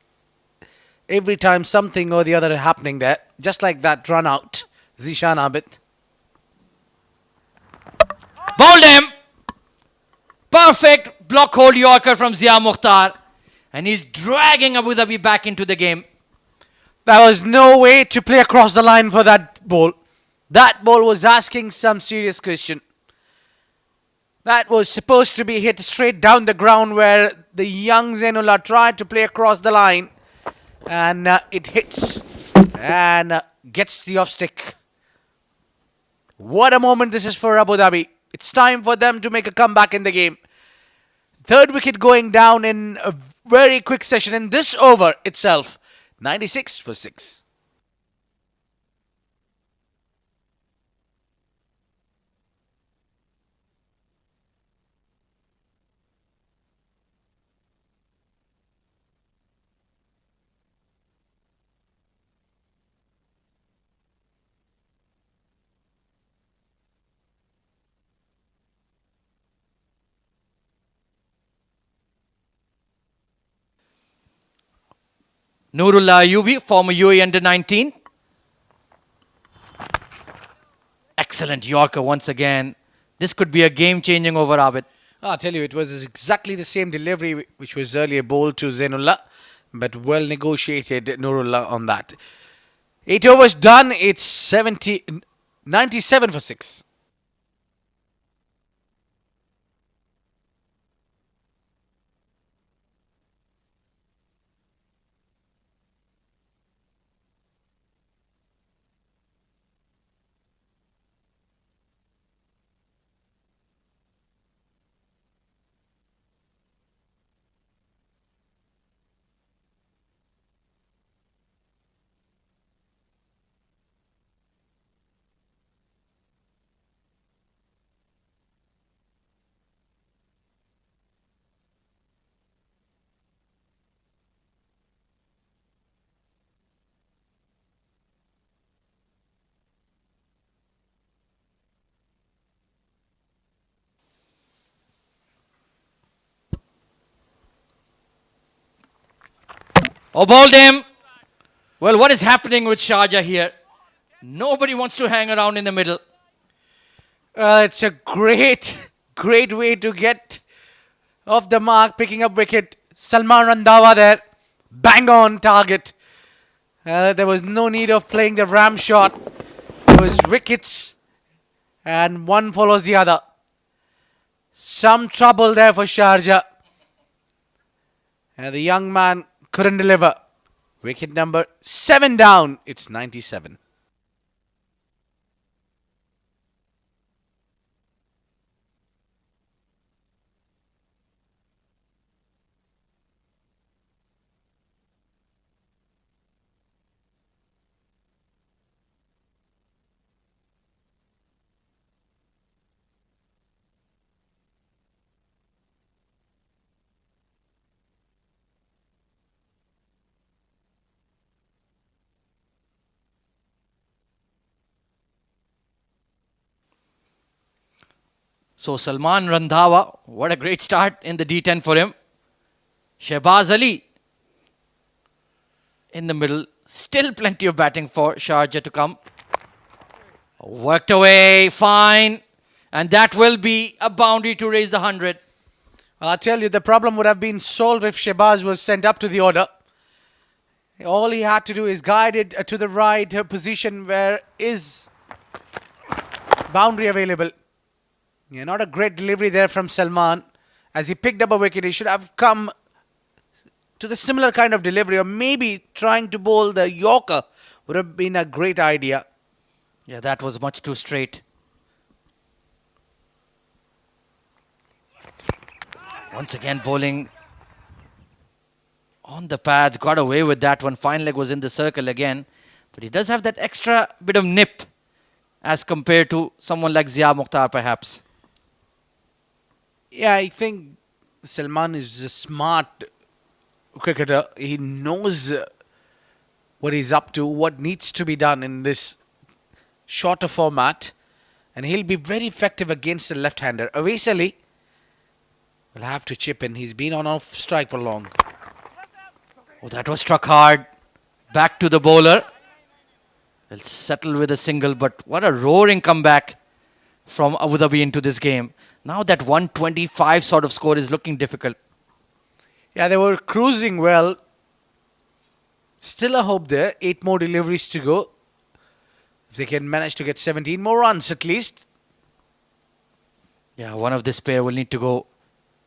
every time something or the other happening there, just like that run out, Zishan Abid. Bowled him. Perfect block hold Yorker from Zia Mukhtar. And he's dragging Abu Dhabi back into the game. There was no way to play across the line for that ball. That ball was asking some serious question. That was supposed to be hit straight down the ground where the young Zainullah tried to play across the line. And it hits and gets the off stick. What a moment this is for Abu Dhabi. It's time for them to make a comeback in the game. Third wicket going down in a very quick session in this over itself. 96 for 6. Nurullah Ayubi, former UAE under 19. Excellent Yorker once again. This could be a game-changing over, Abid. I'll tell you, it was exactly the same delivery which was earlier bowled to Zainullah, but well negotiated Nurullah on that. 8 overs done, it's 97 for 6. Oh, bowled him. Well, what is happening with Sharjah here? Nobody wants to hang around in the middle. It's a great way to get off the mark, picking up wicket. Salman Randhawa there, bang on target. There was no need of playing the ram shot. It was wickets, and one follows the other. Some trouble there for Sharjah. And the young man couldn't deliver. Wicket number 7 down. It's 97. So Salman Randhawa, what a great start in the D10 for him. Shehbaz Ali in the middle. Still plenty of batting for Sharjah to come. Worked away, fine. And that will be a boundary to raise the 100. I'll tell you, the problem would have been solved if Shehbaz was sent up to the order. All he had to do is guide it to the right position where is boundary available. Yeah, not a great delivery there from Salman. As he picked up a wicket, he should have come to the similar kind of delivery, or maybe trying to bowl the Yorker would have been a great idea. Yeah, that was much too straight. Once again bowling on the pads, got away with that one. Fine leg was in the circle again. But he does have that extra bit of nip as compared to someone like Zia Mukhtar perhaps. Yeah, I think Salman is a smart cricketer. He knows what he's up to, what needs to be done in this shorter format. And he'll be very effective against the left-hander. Awais Ali will have to chip in. He's been on off strike for long. Oh, that was struck hard. Back to the bowler. He'll settle with a single, but what a roaring comeback from Abu Dhabi into this game. Now that 125 sort of score is looking difficult. Yeah, they were cruising well. Still a hope there. 8 more deliveries to go. If they can manage to get 17 more runs at least. Yeah, one of this pair will need to go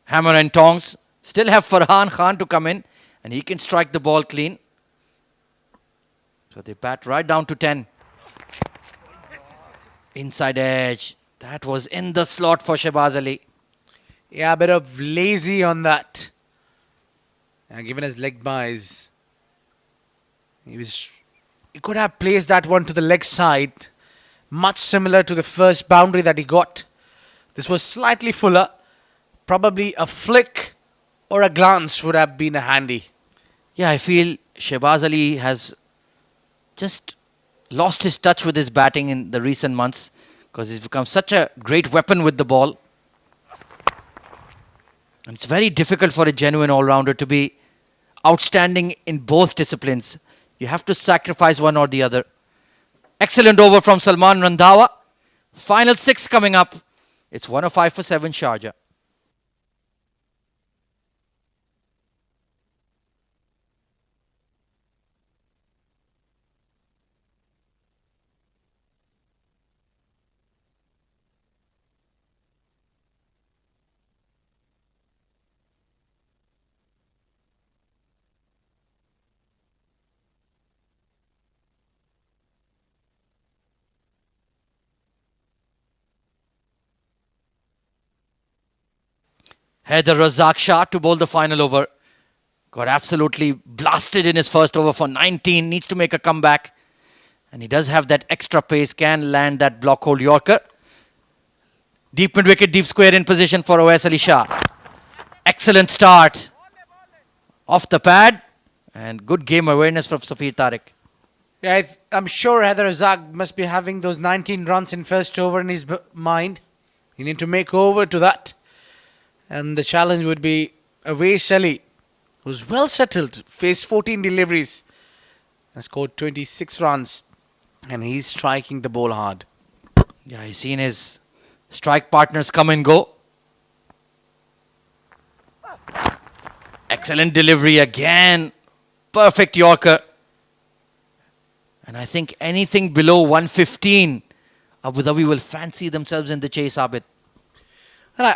hammer and tongs. Still have Farhan Khan to come in, and he can strike the ball clean. So they bat right down to 10. Inside edge. That was in the slot for Shehbaz Ali. Yeah, a bit of lazy on that. And given his leg buys, he could have placed that one to the leg side, much similar to the first boundary that he got. This was slightly fuller. Probably a flick or a glance would have been a handy. Yeah, I feel Shehbaz Ali has just lost his touch with his batting in the recent months because he's become such a great weapon with the ball. And it's very difficult for a genuine all-rounder to be outstanding in both disciplines. You have to sacrifice one or the other. Excellent over from Salman Randhawa. Final 6 coming up. It's 105 for 7 Sharjah. Haider Razak Shah to bowl the final over. Got absolutely blasted in his first over for 19. Needs to make a comeback. And he does have that extra pace. Can land that block hole Yorker. Deep mid wicket, deep square in position for Awais Ali Shah. Excellent start. Off the pad. And good game awareness from Safir Tariq. Yeah, I'm sure Haider Razak must be having those 19 runs in first over in his mind. You need to make over to that. And the challenge would be Awais Ali, who's well settled, faced 14 deliveries and scored 26 runs. And he's striking the ball hard. Yeah, he's seen his strike partners come and go. Excellent delivery again. Perfect Yorker. And I think anything below 115, Abu Dhabi will fancy themselves in the chase, Abid. And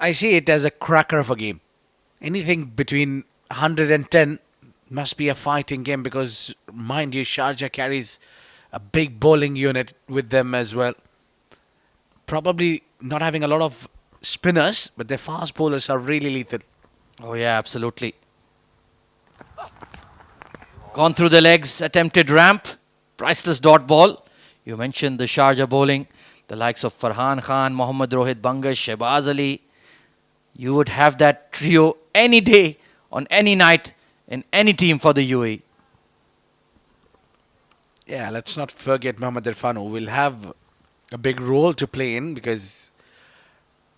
I see it as a cracker of a game. Anything between 110 must be a fighting game because, mind you, Sharjah carries a big bowling unit with them as well. Probably not having a lot of spinners, but their fast bowlers are really lethal. Oh yeah, absolutely. Gone through the legs, attempted ramp, priceless dot ball. You mentioned the Sharjah bowling, the likes of Farhan Khan, Mohammad Rohit Bangas, Shehbaz Ali. You would have that trio any day, on any night, in any team for the UAE. Yeah, let's not forget Mohammad Irfan, who will have a big role to play in because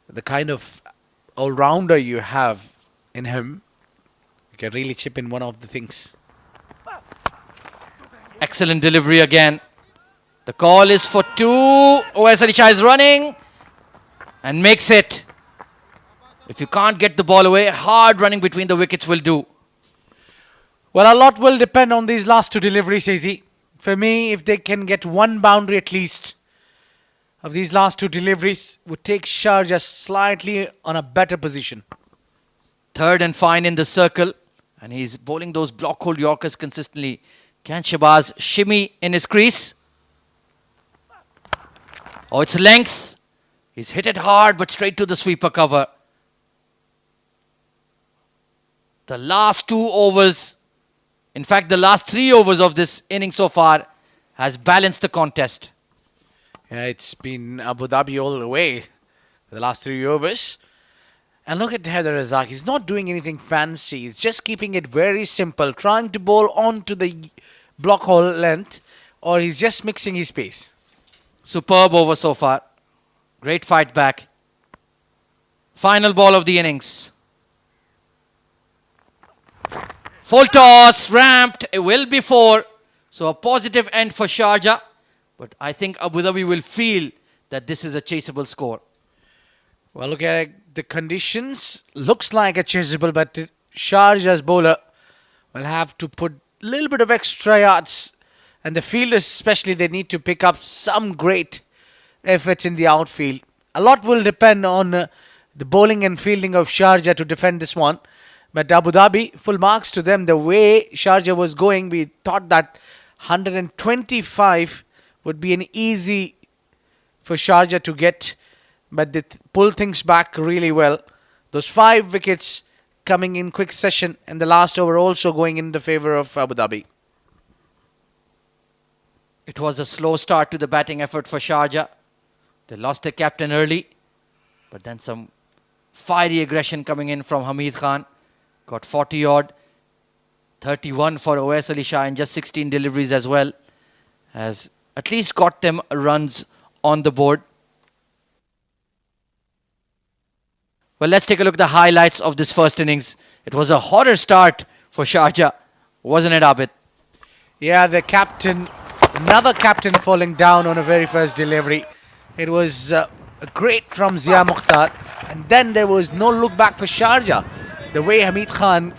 the kind of all-rounder you have in him, you can really chip in one of the things. Excellent delivery again. The call is for 2. Awais Ali Shah is running and makes it. If you can't get the ball away, hard running between the wickets will do. Well, a lot will depend on these last 2 deliveries, Izzy. For me, if they can get 1 boundary at least of these last 2 deliveries, would take Sharjah slightly on a better position. Third and fine in the circle. And he's bowling those block hold Yorkers consistently. Can Shehbaz shimmy in his crease? Oh, it's length. He's hit it hard, but straight to the sweeper cover. The last 2 overs, in fact, the last 3 overs of this inning so far has balanced the contest. Yeah, it's been Abu Dhabi all the way for the last 3 overs. And look at Haider Razak. He's not doing anything fancy. He's just keeping it very simple, trying to bowl onto the block hole length, or he's just mixing his pace. Superb over so far. Great fight back. Final ball of the innings. Full toss, ramped, it will be 4. So a positive end for Sharjah. But I think Abu Dhabi will feel that this is a chaseable score? Well, look at the conditions. Looks like a chaseable, but Sharjah's bowler will have to put a little bit of extra yards. And the fielders, especially, they need to pick up some great efforts in the outfield. A lot will depend on the bowling and fielding of Sharjah to defend this one. But Abu Dhabi, full marks to them. The way Sharjah was going, we thought that 125 would be an easy for Sharjah to get. But they pull things back really well. Those 5 wickets coming in quick session, and the last over also going in the favour of Abu Dhabi. It was a slow start to the batting effort for Sharjah. They lost their captain early, but then some fiery aggression coming in from Hamid Khan. Got 40 odd, 31 for Oais Ali Shah, and just 16 deliveries as well. Has at least got them runs on the board. Well, let's take a look at the highlights of this first innings. It was a horror start for Sharjah, wasn't it, Abid? Yeah, the captain, another captain falling down on a very first delivery. It was great from Zia Mukhtar. And then there was no look back for Sharjah. The way Hamid Khan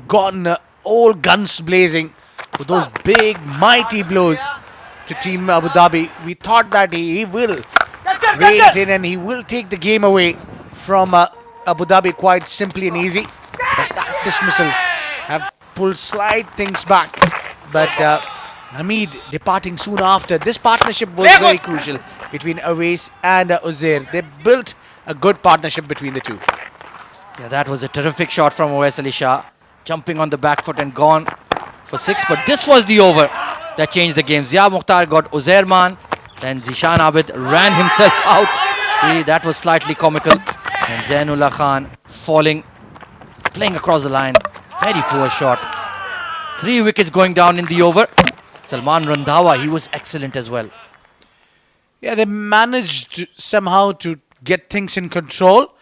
got all guns blazing with those big, mighty blows to Team Abu Dhabi. We thought that he will rein it in and he will take the game away from Abu Dhabi quite simply and easy. But that dismissal have pulled slight things back. But Hamid departing soon after. This partnership was very crucial between Awais and Uzair. They built a good partnership between the two. Yeah, that was a terrific shot from Oais Ali Shah. Jumping on the back foot and gone for 6. But this was the over that changed the game. Zia Mukhtar got Uzair Man. Then Zishan Abid ran himself out. That was slightly comical. And Zainullah Khan falling, playing across the line. Very poor shot. 3 wickets going down in the over. Salman Randhawa, he was excellent as well. Yeah, they managed somehow to get things in control.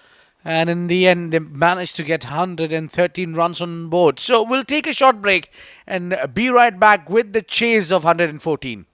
And in the end, they managed to get 113 runs on board. So we'll take a short break and be right back with the chase of 114.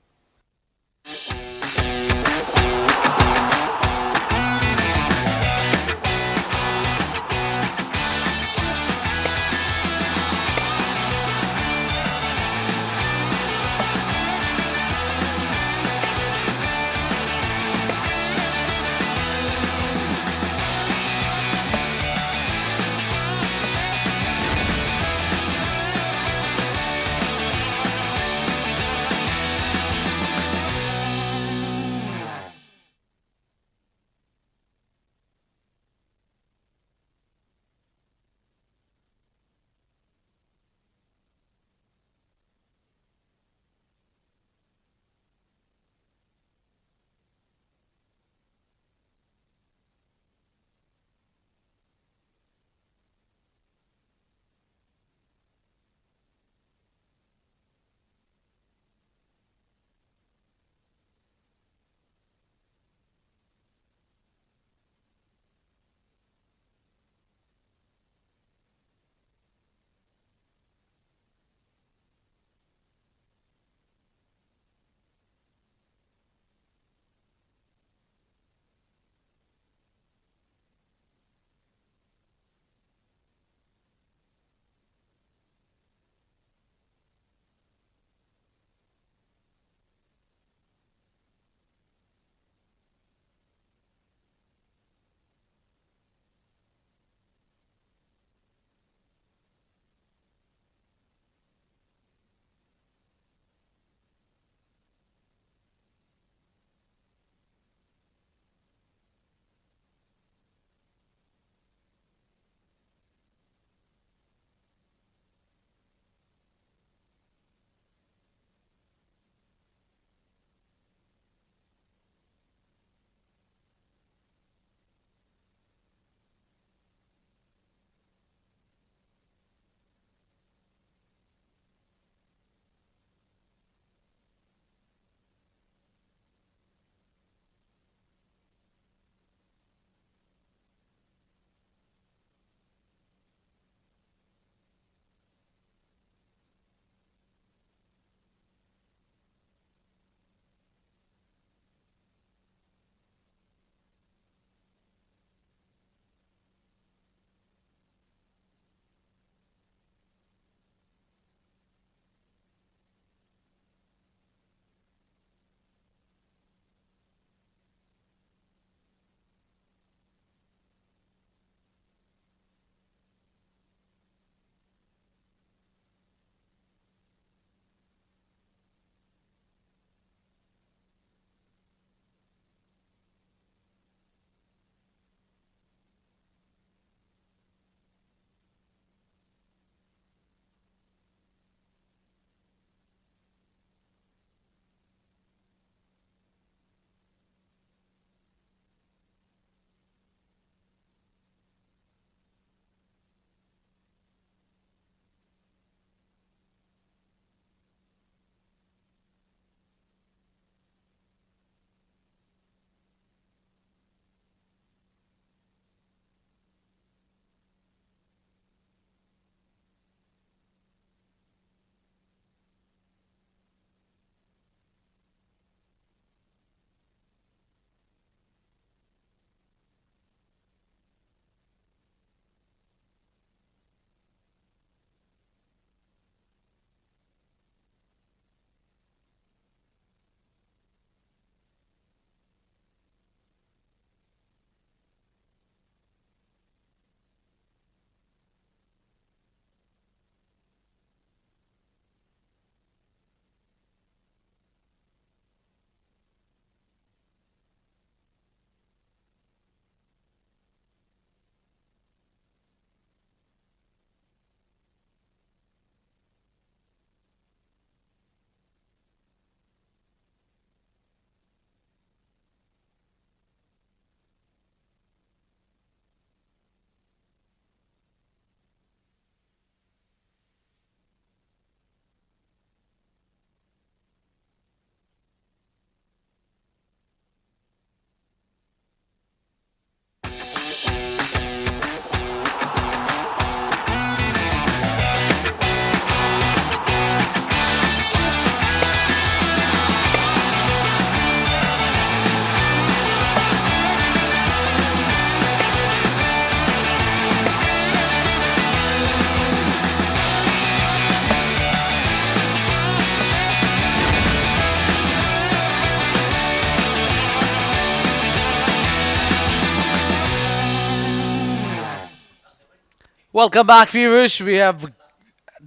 Welcome back, viewers. We have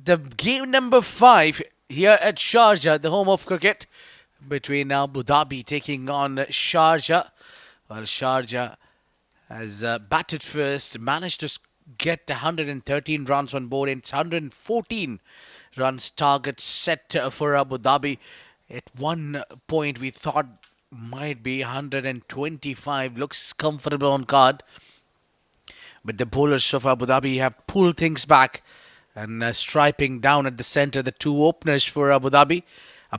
the game number 5 here at Sharjah, the home of cricket, between Abu Dhabi taking on Sharjah. Well, Sharjah has batted first, managed to get 113 runs on board. It's 114 runs target set for Abu Dhabi. At one point, we thought might be 125. Looks comfortable on card. But the bowlers of Abu Dhabi have pulled things back and striping down at the centre. The two openers for Abu Dhabi.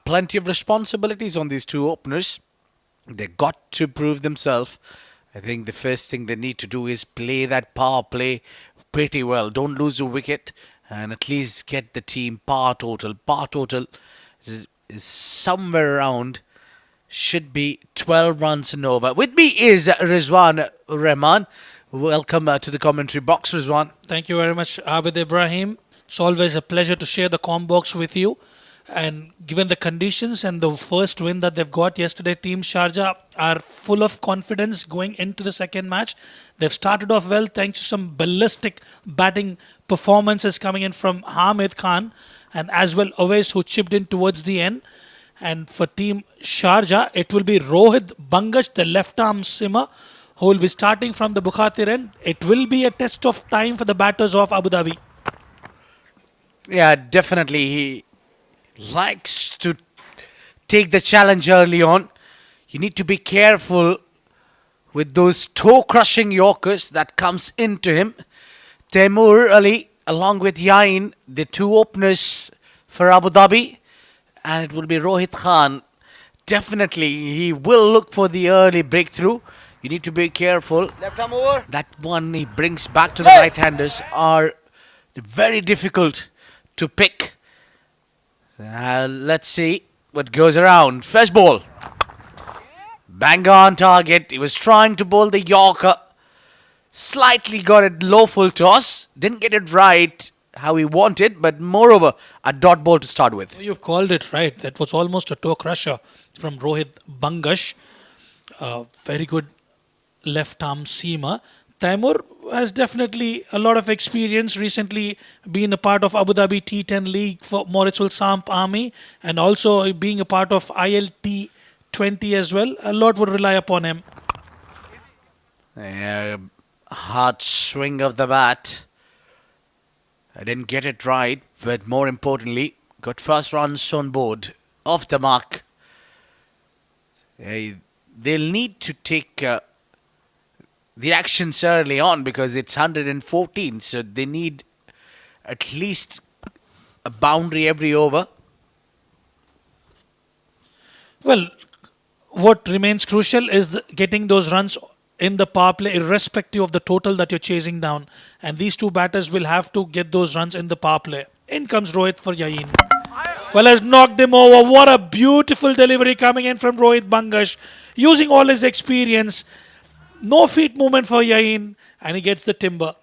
Plenty of responsibilities on these two openers. They got to prove themselves. I think the first thing they need to do is play that power play pretty well. Don't lose a wicket and at least get the team par total. Par total is somewhere around, should be 12 runs and over. With me is Rizwan Rahman. Welcome to the commentary box, Rizwan. Thank you very much, Abid Ibrahim. It's always a pleasure to share the com box with you. And given the conditions and the first win that they've got yesterday, Team Sharjah are full of confidence going into the second match. They've started off well thanks to some ballistic batting performances coming in from Hamid Khan and as well Awais, who chipped in towards the end. And for Team Sharjah, it will be Rohit Bangash, the left-arm simmer, who will be starting from the Bukhatir end. It will be a test of time for the batters of Abu Dhabi. Yeah, definitely. He likes to take the challenge early on. You need to be careful with those toe-crushing Yorkers that comes into him. Taimur Ali, along with Yain, the two openers for Abu Dhabi. And it will be Rohit Khan. Definitely, he will look for the early breakthrough. You need to be careful. Left arm over. That one he brings back to the right-handers are very difficult to pick. Let's see what goes around. First ball. Bang on target. He was trying to bowl the Yorker. Slightly got it low full toss. Didn't get it right how he wanted, but moreover, a dot ball to start with. You've called it right. That was almost a toe crusher from Rohit Bangash. Very good left-arm seamer. Taimur has definitely a lot of experience, recently been a part of Abu Dhabi T10 League for Mauritius Samp Army and also being a part of ILT 20 as well. A lot would rely upon him. Hard swing of the bat. I didn't get it right, but more importantly, got first runs on board. Off the mark. They'll need to take the actions early on because it's 114, so they need at least a boundary every over. Well, what remains crucial is getting those runs in the power play irrespective of the total that you're chasing down. And these two batters will have to get those runs in the power play. In comes Rohit for Yain. Well, has knocked him over. What a beautiful delivery coming in from Rohit Bangash. Using all his experience. No feet movement for Yain. And he gets the timber.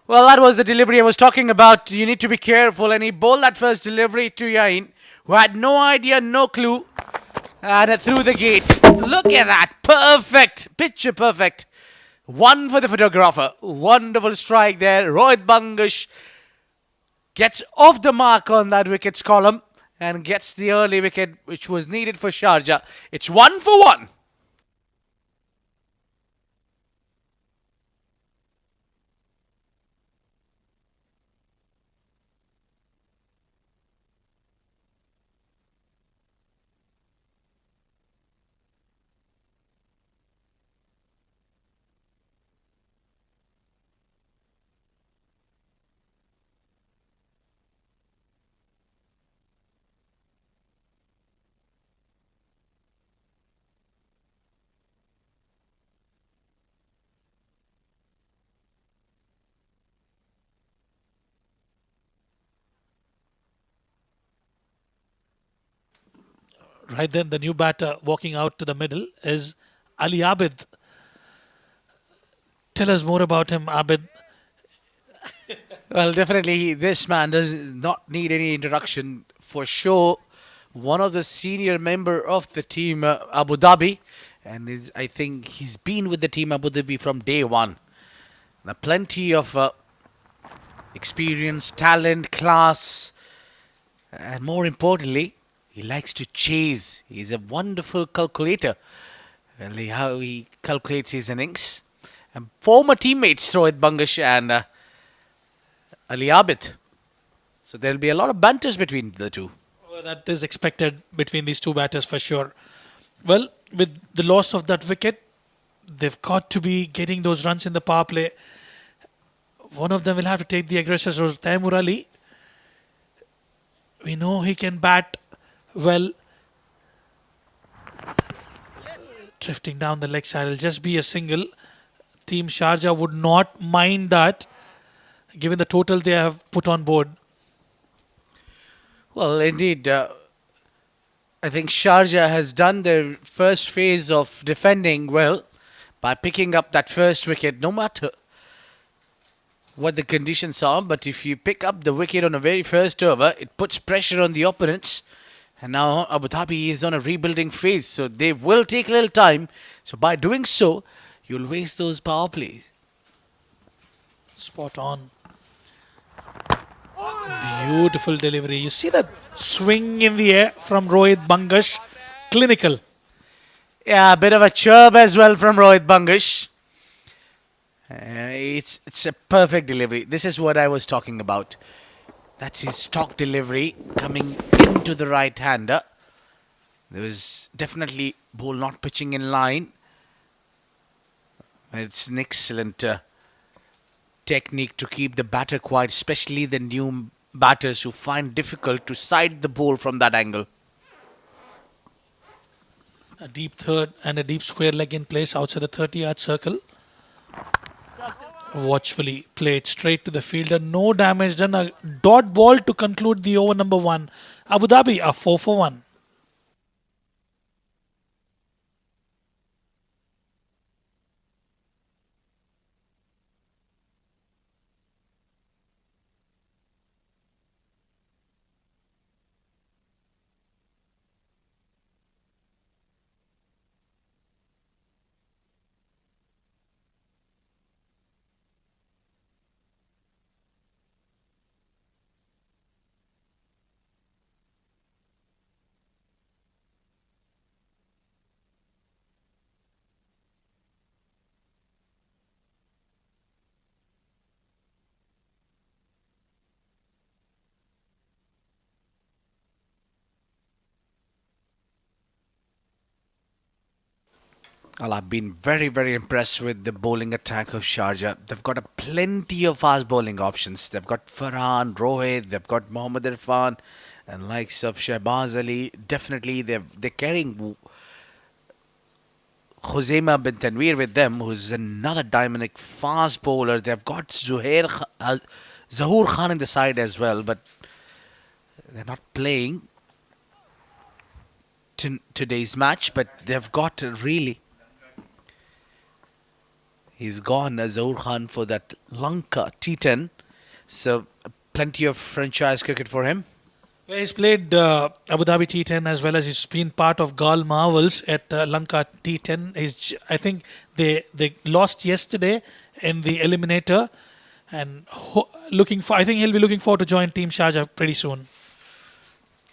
Well, that was the delivery I was talking about. You need to be careful. And he bowled that first delivery to Yain, who had no idea, no clue. And through the gate. Look at that. Perfect. Picture perfect. One for the photographer. Wonderful strike there. Rohit Bangash gets off the mark on that wickets column and gets the early wicket which was needed for Sharjah. It's 1 for 1. Right then, the new batter walking out to the middle is Ali Abid. Tell us more about him, Abid. Well, definitely this man does not need any introduction. For sure, one of the senior member of the team Abu Dhabi. And I think he's been with the team Abu Dhabi from day one. Now, plenty of Experience, talent, class, and more importantly, he likes to chase. He's a wonderful calculator. How he calculates his innings. And former teammates Rohit Bangash and Ali Abid. So there'll be a lot of banters between the two. Well, that is expected between these two batters for sure. Well, with the loss of that wicket, they've got to be getting those runs in the power play. One of them will have to take the aggressors, Taimur Ali. We know he can bat well. Drifting down the leg side, it'll just be a single. Team Sharjah would not mind that, given the total they have put on board. Well, indeed, I think Sharjah has done their first phase of defending well by picking up that first wicket, no matter what the conditions are. But if you pick up the wicket on the very first over, it puts pressure on the opponents. And now Abu Dhabi is on a rebuilding phase, so they will take a little time. So by doing so, you'll waste those power plays. Spot on. Beautiful delivery. You see that swing in the air from Rohit Bangash? Clinical. Yeah, a bit of a chirp as well from Rohit Bangash. It's a perfect delivery. This is what I was talking about. That's his stock delivery coming into the right-hander. There was definitely ball not pitching in line. It's an excellent technique to keep the batter quiet, especially the new batters who find difficult to side the ball from that angle. A deep third and a deep square leg in place outside the 30-yard circle. Watchfully played straight to the fielder. No damage done. A dot ball to conclude the over number 1. Abu Dhabi are 4 for 1. Well, I've been very, very impressed with the bowling attack of Sharjah. They've got a plenty of fast bowling options. They've got Farhan, Rohit, they've got Mohammad Irfan, and likes of Shahbaz Ali. Definitely, they're carrying Khuzaima bin Tanveer with them, who's another dynamic fast bowler. They've got Zahoor Khan in the side as well, but they're not playing today's match. But they've got really. He's gone, Zahoor Khan, for that Lanka T10. So, plenty of franchise cricket for him. Well, he's played Abu Dhabi T10 as well as he's been part of Gal Marvels at Lanka T10. I think they lost yesterday in the eliminator, and I think he'll be looking forward to join Team Sharjah pretty soon.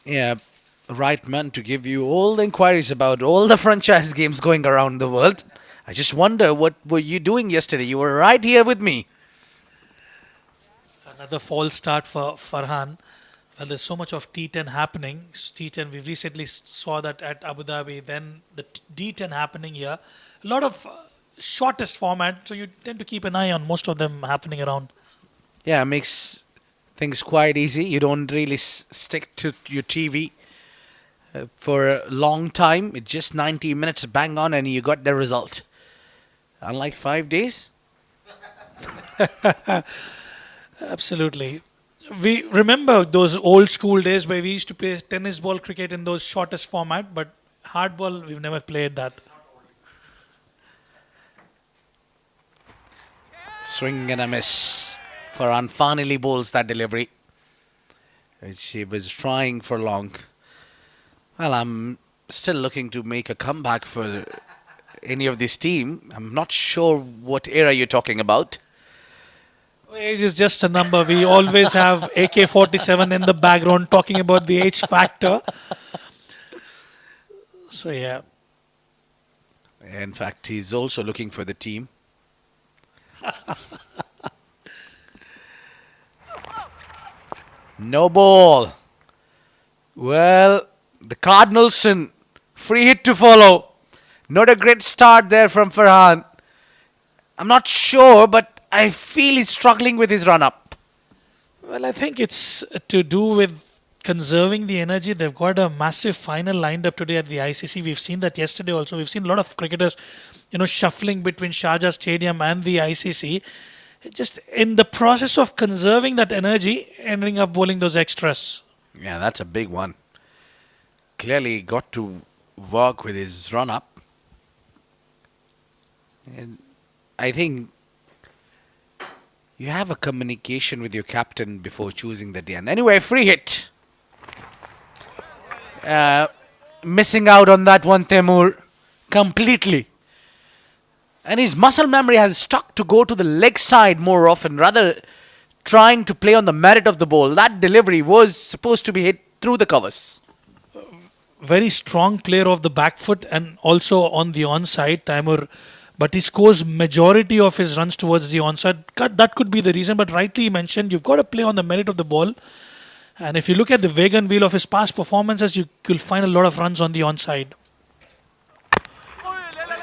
Yeah, right man to give you all the inquiries about all the franchise games going around the world. I just wonder, what were you doing yesterday? You were right here with me. Another false start for Farhan. Well, there's so much of T10 happening. T10, we recently saw that at Abu Dhabi. Then the D10 happening here. A lot of shortest format, so you tend to keep an eye on most of them happening around. Yeah, it makes things quite easy. You don't really stick to your TV for a long time. It's just 90 minutes bang on and you got the result. Unlike 5 days. Absolutely. We remember those old school days where we used to play tennis ball cricket in those shortest format, but hardball, we've never played that. Swing and a miss. Farhan finally bowls that delivery, which he was trying for long. Well, I'm still looking to make a comeback for any of this team. I'm not sure what era you're talking about. Age is just a number. We always have AK-47 in the background talking about the age factor. So yeah, In fact, he's also looking for the team. No ball. Well, the Cardinalson. Free hit to follow. Not a great start there from Farhan. I'm not sure, but I feel he's struggling with his run up. well, I think it's to do with conserving the energy. They've got a massive final lined up today at the ICC. We've seen that yesterday also. We've seen a lot of cricketers, shuffling between Sharjah Stadium and the ICC. Just in the process of conserving that energy, ending up bowling those extras. Yeah, that's a big one. Clearly got to work with his run up. And I think you have a communication with your captain before choosing the DN. Anyway, free hit. Missing out on that one, Temur, completely. And his muscle memory has stuck to go to the leg side more often, rather trying to play on the merit of the ball. That delivery was supposed to be hit through the covers. Very strong player of the back foot and also on the onside, Taimur. But he scores majority of his runs towards the onside. That could be the reason. But rightly mentioned, you've got to play on the merit of the ball. And if you look at the wagon wheel of his past performances, you'll find a lot of runs on the onside.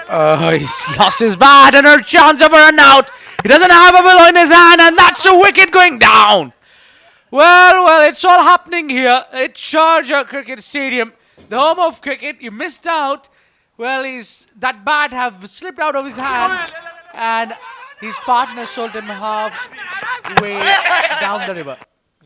He's lost his bat and a chance of a run out. He doesn't have a willow in his hand, and that's a wicket going down. Well, it's all happening here at Sharjah Cricket Stadium, the home of cricket. You missed out. Well, that bat have slipped out of his hand, and his partner sold him halfway down the river.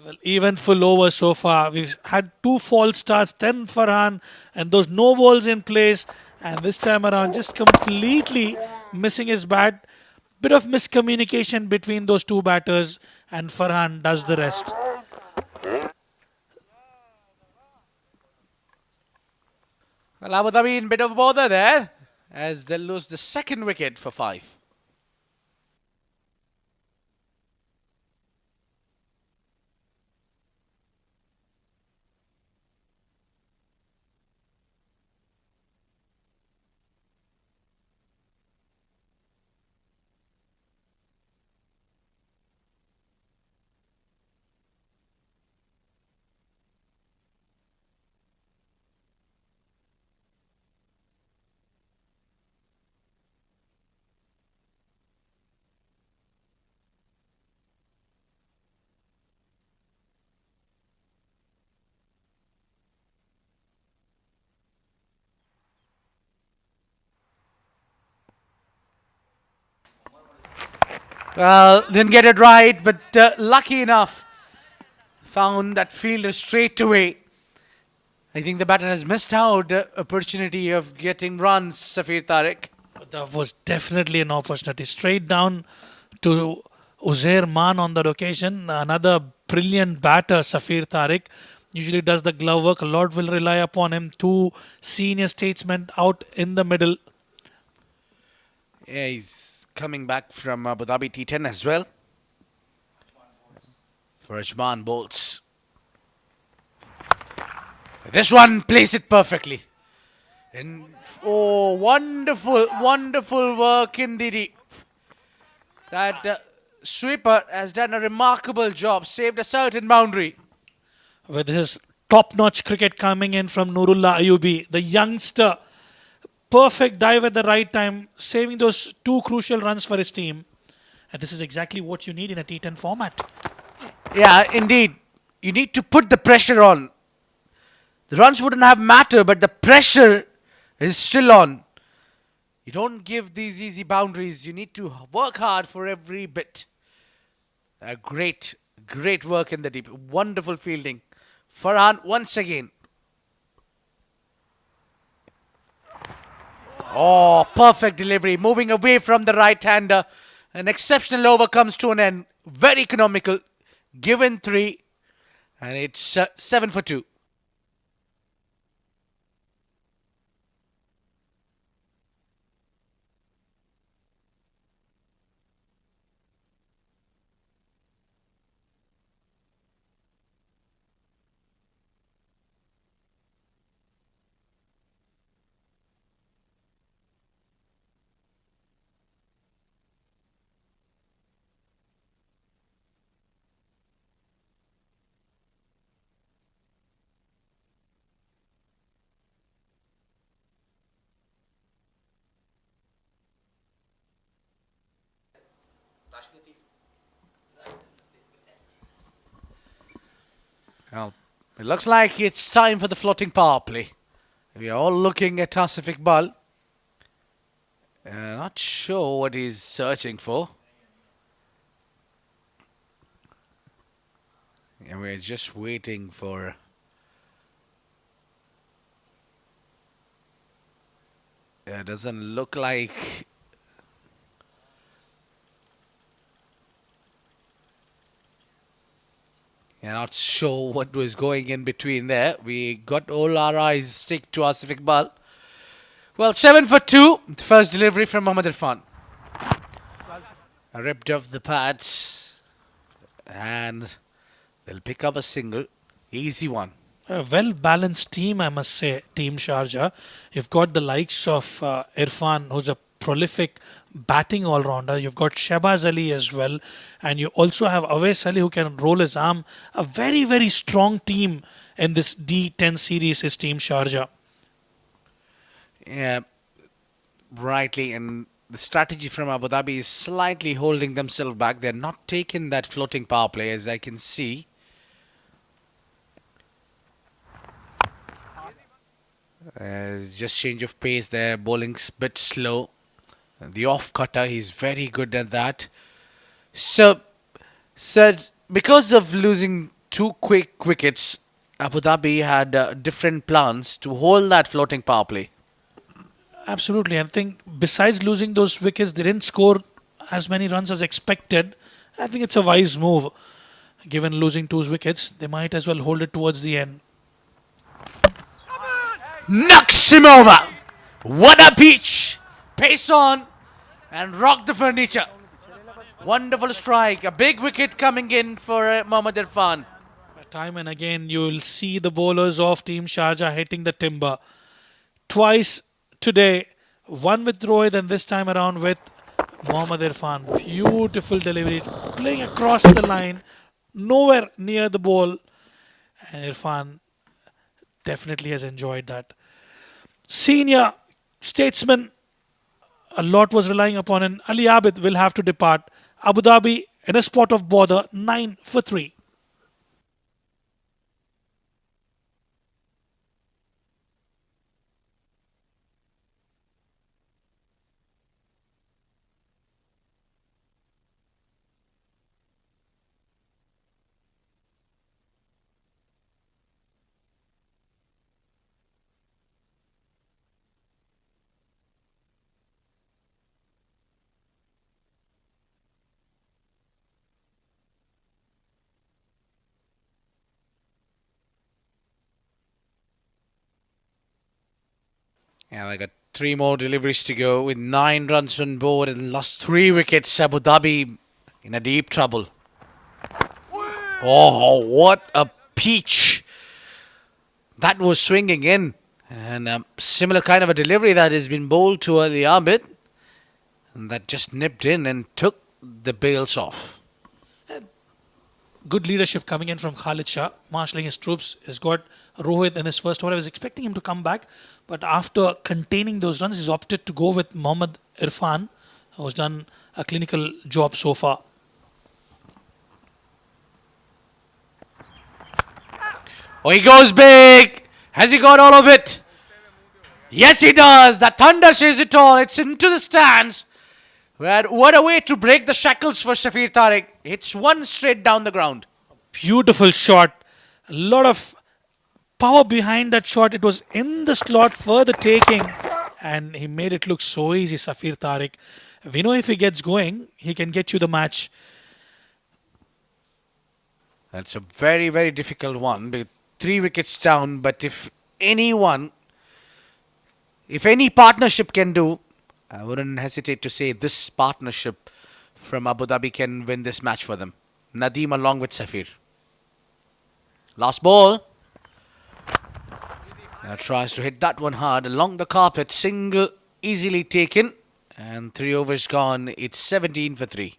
Well, even full over so far. We've had 2 false starts, then Farhan, and those no balls in place. And this time around, just completely missing his bat. Bit of miscommunication between those 2 batters, and Farhan does the rest. Well, Abu Dhabi in bit of bother there, as they lose the second wicket for 5. Well, didn't get it right, but lucky enough, found that fielder straight away. I think the batter has missed out the opportunity of getting runs, Safir Tariq. That was definitely an opportunity. Straight down to Uzair Maan on that occasion. Another brilliant batter, Safir Tariq. Usually does the glove work. A lot will rely upon him. 2 senior statesmen out in the middle. Yeah, he's coming back from Abu Dhabi T10 as well. For Ajman bowls. This one plays it perfectly. And wonderful, wonderful work indeed. That sweeper has done a remarkable job, saved a certain boundary. With his top-notch cricket coming in from Nurullah Ayubi, the youngster. Perfect dive at the right time, saving those 2 crucial runs for his team. And this is exactly what you need in a T10 format. Yeah, indeed. You need to put the pressure on. The runs wouldn't have mattered, but the pressure is still on. You don't give these easy boundaries. You need to work hard for every bit. Great work in the deep. Wonderful fielding. Farhan once again. Oh, perfect delivery. Moving away from the right-hander. An exceptional over comes to an end. Very economical. Given 3. And it's 7 for 2. Well, it looks like it's time for the floating power play. We are all looking at Asif Iqbal. Not sure what he's searching for. And we're just waiting for. It doesn't look like. You're not sure what was going in between there. We got all our eyes stick to Asif Iqbal. Well, 7 for 2. The first delivery from Mohammad Irfan. Ripped off the pads. And they'll pick up a single. Easy one. A well balanced team, I must say, Team Sharjah. You've got the likes of Irfan, who's a prolific batting all rounder. You've got Shehbaz Ali as well. And you also have Awais Ali, who can roll his arm. A very, very strong team in this D10 series is Team Sharjah. Yeah, rightly. And the strategy from Abu Dhabi is slightly holding themselves back. They're not taking that floating power play, as I can see. Just change of pace there. Bowling's a bit slow. The off cutter, he's very good at that. So, because of losing 2 quick wickets, Abu Dhabi had different plans to hold that floating power play. Absolutely. I think besides losing those wickets, they didn't score as many runs as expected. I think it's a wise move. Given losing 2 wickets, they might as well hold it towards the end. Knocks him over. What a pitch. Pace on and rock the furniture. Wonderful strike. A big wicket coming in for Mohammad Irfan. Time and again, you'll see the bowlers of Team Sharjah hitting the timber. Twice today, one with Rohit and this time around with Mohammad Irfan. Beautiful delivery. Playing across the line. Nowhere near the ball. And Irfan definitely has enjoyed that. Senior statesman, a lot was relying upon, and Ali Abid will have to depart. Abu Dhabi in a spot of bother, 9 for 3. Yeah, they got 3 more deliveries to go with 9 runs on board and lost 3 wickets. Abu Dhabi in a deep trouble. Oh, what a peach. That was swinging in. And a similar kind of a delivery that has been bowled to Ali Abid. And that just nipped in and took the bails off. Good leadership coming in from Khalid Shah, marshalling his troops. He's got Rohit in his first over. I was expecting him to come back, but after containing those runs, he's opted to go with Mohammad Irfan, who's done a clinical job so far. Oh, he goes big. Has he got all of it? Yes, he does. The thunder says it all. It's into the stands. What a way to break the shackles for Shafir Tariq. It's one straight down the ground. Beautiful shot. A lot of power behind that shot. It was in the slot for the taking. And he made it look so easy, Shafir Tariq. We know if he gets going, he can get you the match. That's a very, very difficult one. With 3 wickets down. But if any partnership can do, I wouldn't hesitate to say this partnership from Abu Dhabi can win this match for them. Nadeem along with Safir. Last ball. Now tries to hit that one hard along the carpet. Single easily taken. And 3 overs gone. It's 17 for 3.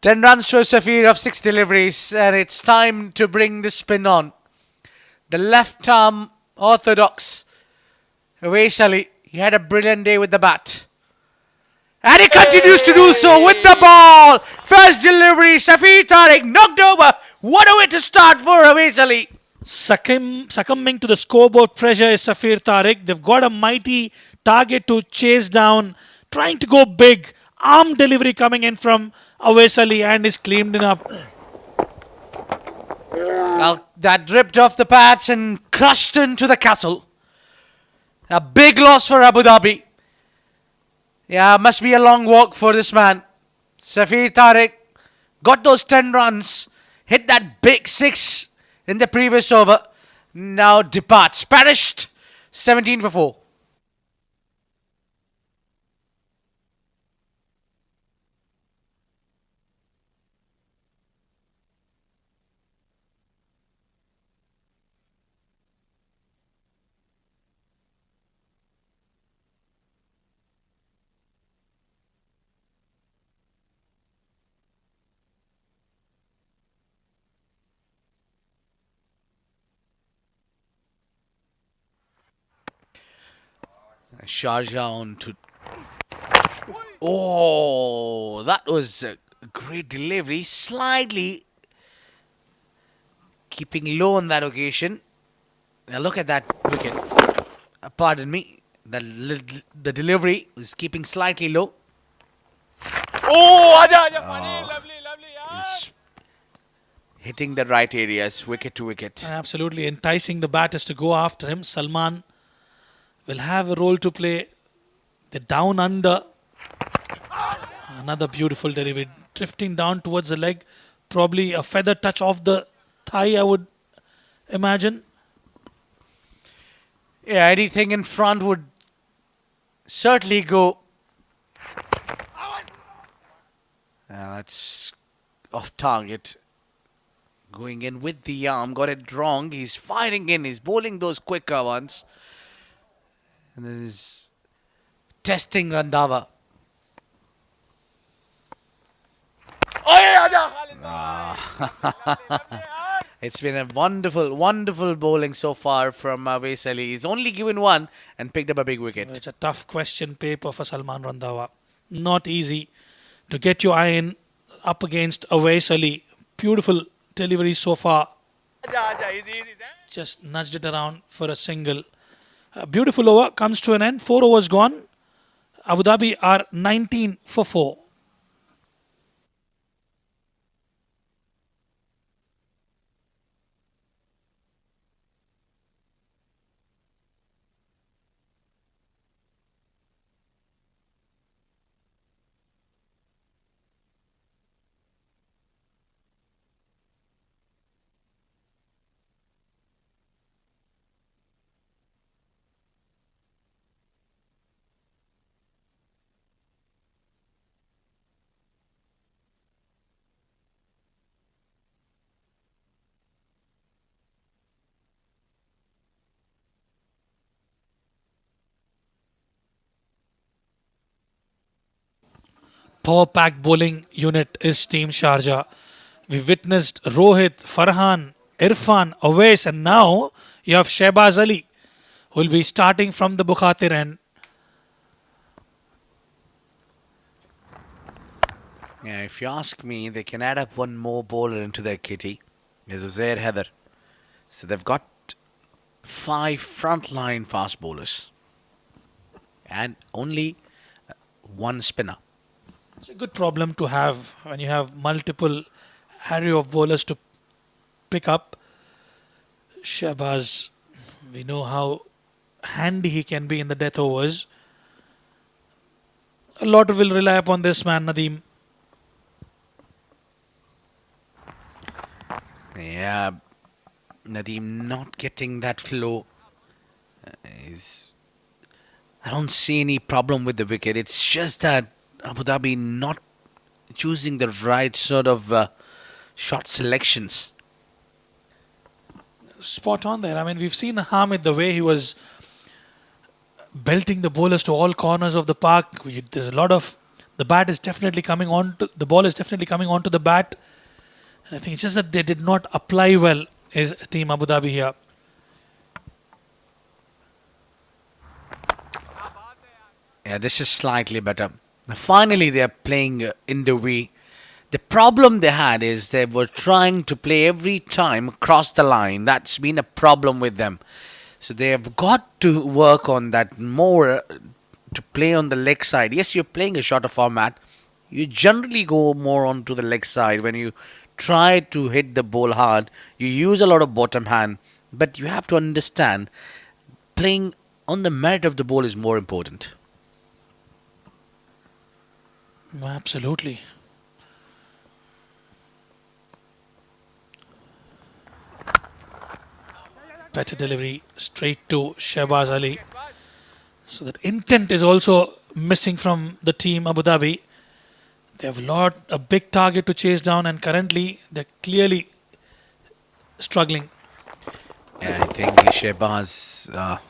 10 runs for Safir of 6 deliveries, and it's time to bring the spin on. The left arm orthodox Awais Ali, he had a brilliant day with the bat. And he continues to do so with the ball. First delivery, Safir Tariq knocked over. What a way to start for Awais Ali. Succumbing to the scoreboard pressure is Safir Tariq. They've got a mighty target to chase down, trying to go big. Arm delivery coming in from Awais Ali and is claimed enough. Well, that ripped off the pads and crushed into the castle. A big loss for Abu Dhabi. Yeah, must be a long walk for this man. Safir Tariq got those 10 runs, hit that big 6 in the previous over. Now departs. Perished 17 for 4. Sharjah on to... Oh, that was a great delivery. Slightly keeping low on that occasion. Now look at that wicket. Pardon me. The delivery was keeping slightly low. Oh, aja, funny, lovely, He's hitting the right areas, wicket to wicket. Absolutely enticing the batters to go after him. Salman will have a role to play. The down under. Another beautiful delivery. Drifting down towards the leg. Probably a feather touch off the thigh, I would imagine. Yeah, anything in front would certainly go. That's off target. Going in with the arm. Got it wrong. He's firing in. He's bowling those quicker ones. And then he's testing Randhawa. It's been a wonderful, wonderful bowling so far from Awais Ali. He's only given one and picked up a big wicket. It's a tough question paper for Salman Randhawa. Not easy to get your iron up against Awais Ali. Beautiful delivery so far. Just nudged it around for a single. A beautiful over comes to an end. 4 overs gone. Abu Dhabi are 19 for 4. Power pack bowling unit is Team Sharjah. We witnessed Rohit, Farhan, Irfan, Awais, and now you have Shehbaz Ali, who will be starting from the Bukhatir end. Yeah, if you ask me, they can add up one more bowler into their kitty. There's Uzair Heather. So they've got 5 frontline fast bowlers. And only 1 spinner. It's a good problem to have when you have multiple array of bowlers to pick up. Shehbaz, we know how handy he can be in the death overs. A lot will rely upon this man, Nadeem. Yeah, Nadeem not getting that flow. I don't see any problem with the wicket. It's just that Abu Dhabi not choosing the right sort of shot selections. Spot on there. I mean, we've seen Hamid, the way he was belting the bowlers to all corners of the park. There's a lot of the bat is definitely coming on to the ball is definitely coming onto the bat. And I think it's just that they did not apply well as Team Abu Dhabi here. Yeah, this is slightly better. Finally, they are playing in the way. The problem they had is they were trying to play every time across the line. That's been a problem with them. So they have got to work on that more to play on the leg side. Yes, you're playing a shorter format. You generally go more onto the leg side when you try to hit the ball hard. You use a lot of bottom hand, but you have to understand playing on the merit of the ball is more important. Absolutely. Better delivery straight to Shehbaz Ali. So that intent is also missing from the team Abu Dhabi. They have a big target to chase down, and currently they're clearly struggling. Yeah, I think Shehbaz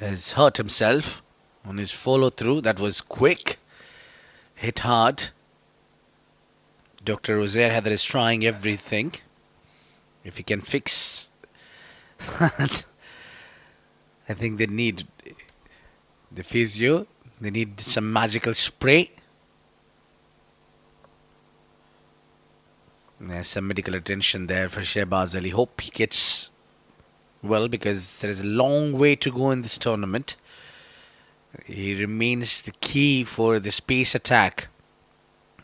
has hurt himself on his follow through. That was quick, hit hard. Dr. Uzair Heather is trying everything. If he can fix that, I think they need the physio. They need some magical spray. There's some medical attention there for Shehbaz Ali. Hope he gets well, because there is a long way to go in this tournament. He remains the key for the space attack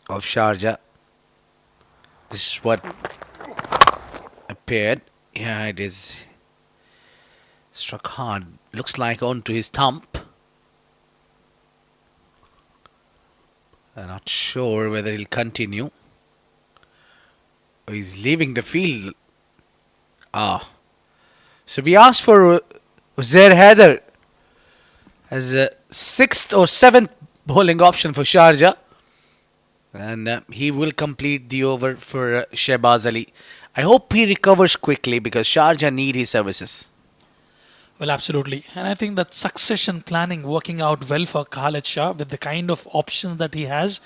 of Sharjah. This is what appeared. Yeah, it is. Struck hard. Looks like onto his thumb. I'm not sure whether he'll continue. He's leaving the field. So we asked for Uzair Haider as a 6th or 7th bowling option for Sharjah. And he will complete the over for Shehbaz Ali. I hope he recovers quickly, because Sharjah need his services. Well, absolutely. And I think that succession planning working out well for Khalid Shah with the kind of options that he has.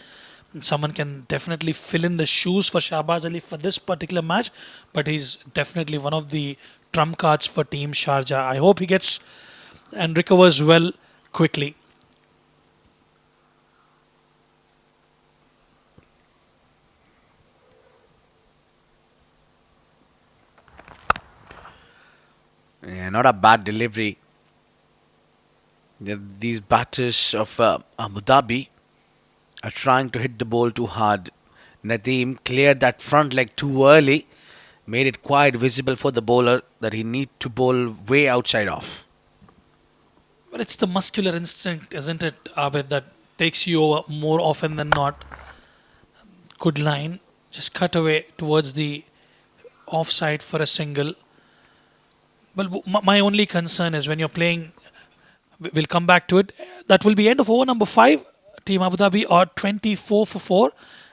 Someone can definitely fill in the shoes for Shehbaz Ali for this particular match, but he's definitely one of the trump cards for Team Sharjah. I hope he gets and recovers well quickly. Yeah, not a bad delivery. These batters of Abu Dhabi are trying to hit the ball too hard. Nadeem cleared that front leg too early, made it quite visible for the bowler that he need to bowl way outside off. But it's the muscular instinct, isn't it, Abid, that takes you over more often than not. Good line. Just cut away towards the offside for a single. Well, my only concern is when you're playing, we'll come back to it. That will be end of over number 5. Team Abu Dhabi are 24 for 4.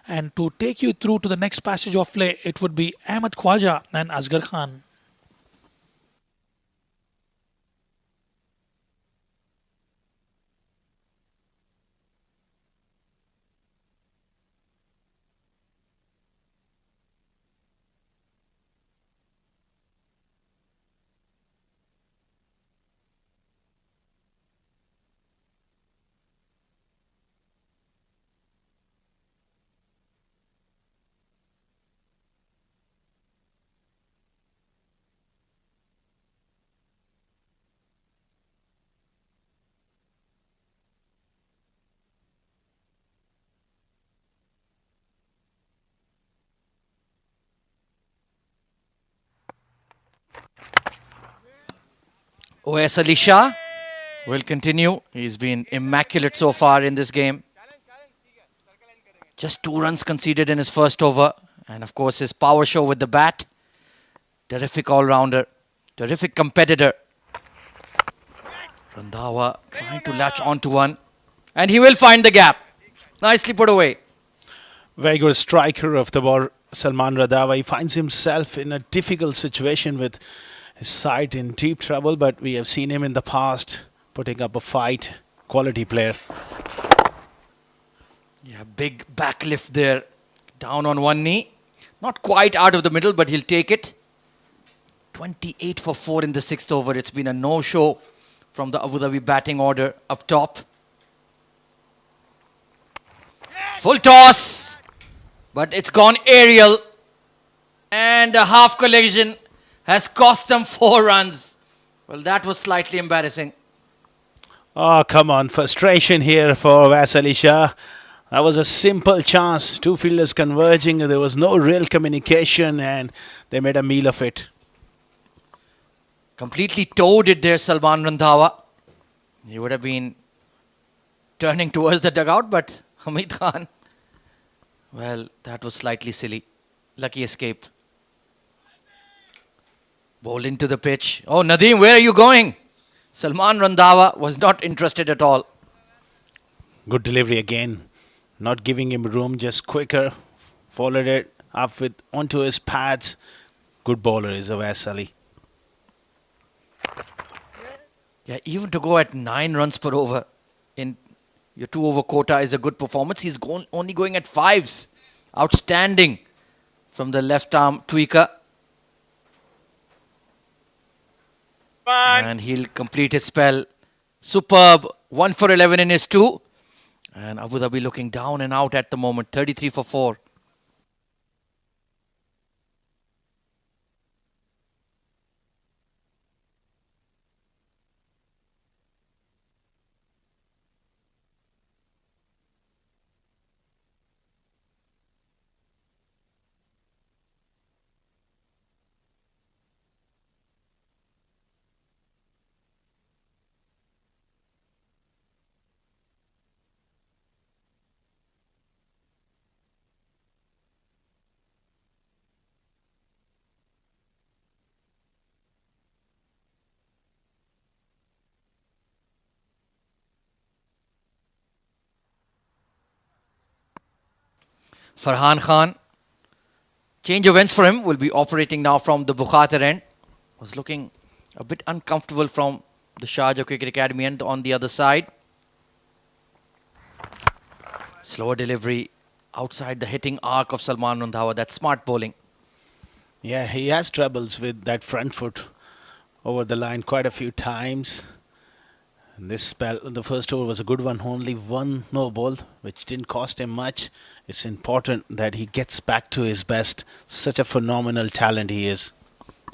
And to take you through to the next passage of play, it would be Ahmed Khwaja and Asghar Khan. OS Ali Shah will continue. He's been immaculate so far in this game. Just 2 runs conceded in his first over. And of course his power show with the bat. Terrific all-rounder. Terrific competitor. Randhawa trying to latch onto one. And he will find the gap. Nicely put away. Very good striker of the ball, Salman Randhawa. He finds himself in a difficult situation with his side in deep trouble, but we have seen him in the past putting up a fight. Quality player. Yeah, big back lift there. Down on one knee. Not quite out of the middle, but he'll take it. 28 for 4 in the 6th over. It's been a no-show from the Abu Dhabi batting order up top. Full toss. But it's gone aerial. And a half collision has cost them 4 runs. Well, that was slightly embarrassing. Oh, come on. Frustration here for Vasali Shah. That was a simple chance. Two fielders converging. There was no real communication and they made a meal of it. Completely towed it there, Salman Randhawa. He would have been turning towards the dugout, but Hamid Khan, well, that was slightly silly. Lucky escape. Bowled into the pitch. Oh, Nadeem, where are you going? Salman Randhawa was not interested at all. Good delivery again. Not giving him room, just quicker. Followed it up with onto his pads. Good bowler is Awais Ali. Yeah, even to go at 9 runs per over in your 2 over quota is a good performance. He's only going at 5s. Outstanding from the left arm tweaker. And he'll complete his spell. Superb. 1 for 11 in his 2. And Abu Dhabi looking down and out at the moment. 33 for 4. Farhan Khan. Change of ends for him. Will be operating now from the Bukhatir end. Was looking a bit uncomfortable from the Sharjah Cricket Academy end on the other side. Slower delivery outside the hitting arc of Salman Randhawa. That's smart bowling. Yeah, he has troubles with that front foot over the line quite a few times. And this spell, the first over was a good one, only one no ball, which didn't cost him much. It's important that he gets back to his best. Such a phenomenal talent he is.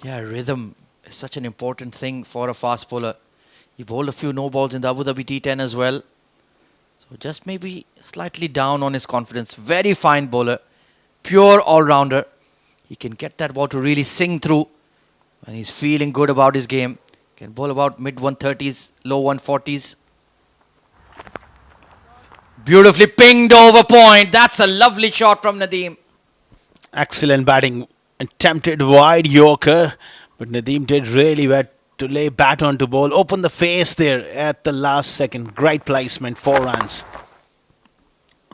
Yeah, rhythm is such an important thing for a fast bowler. He bowled a few no balls in the Abu Dhabi T10 as well. So just maybe slightly down on his confidence. Very fine bowler. Pure all-rounder. He can get that ball to really sing through when he's feeling good about his game. Can bowl about mid 130s, low 140s. Beautifully pinged over point. That's a lovely shot from Nadeem. Excellent batting. Attempted wide Yorker, but Nadeem did really well to lay bat onto ball. Open the face there at the last second. Great placement, 4 runs.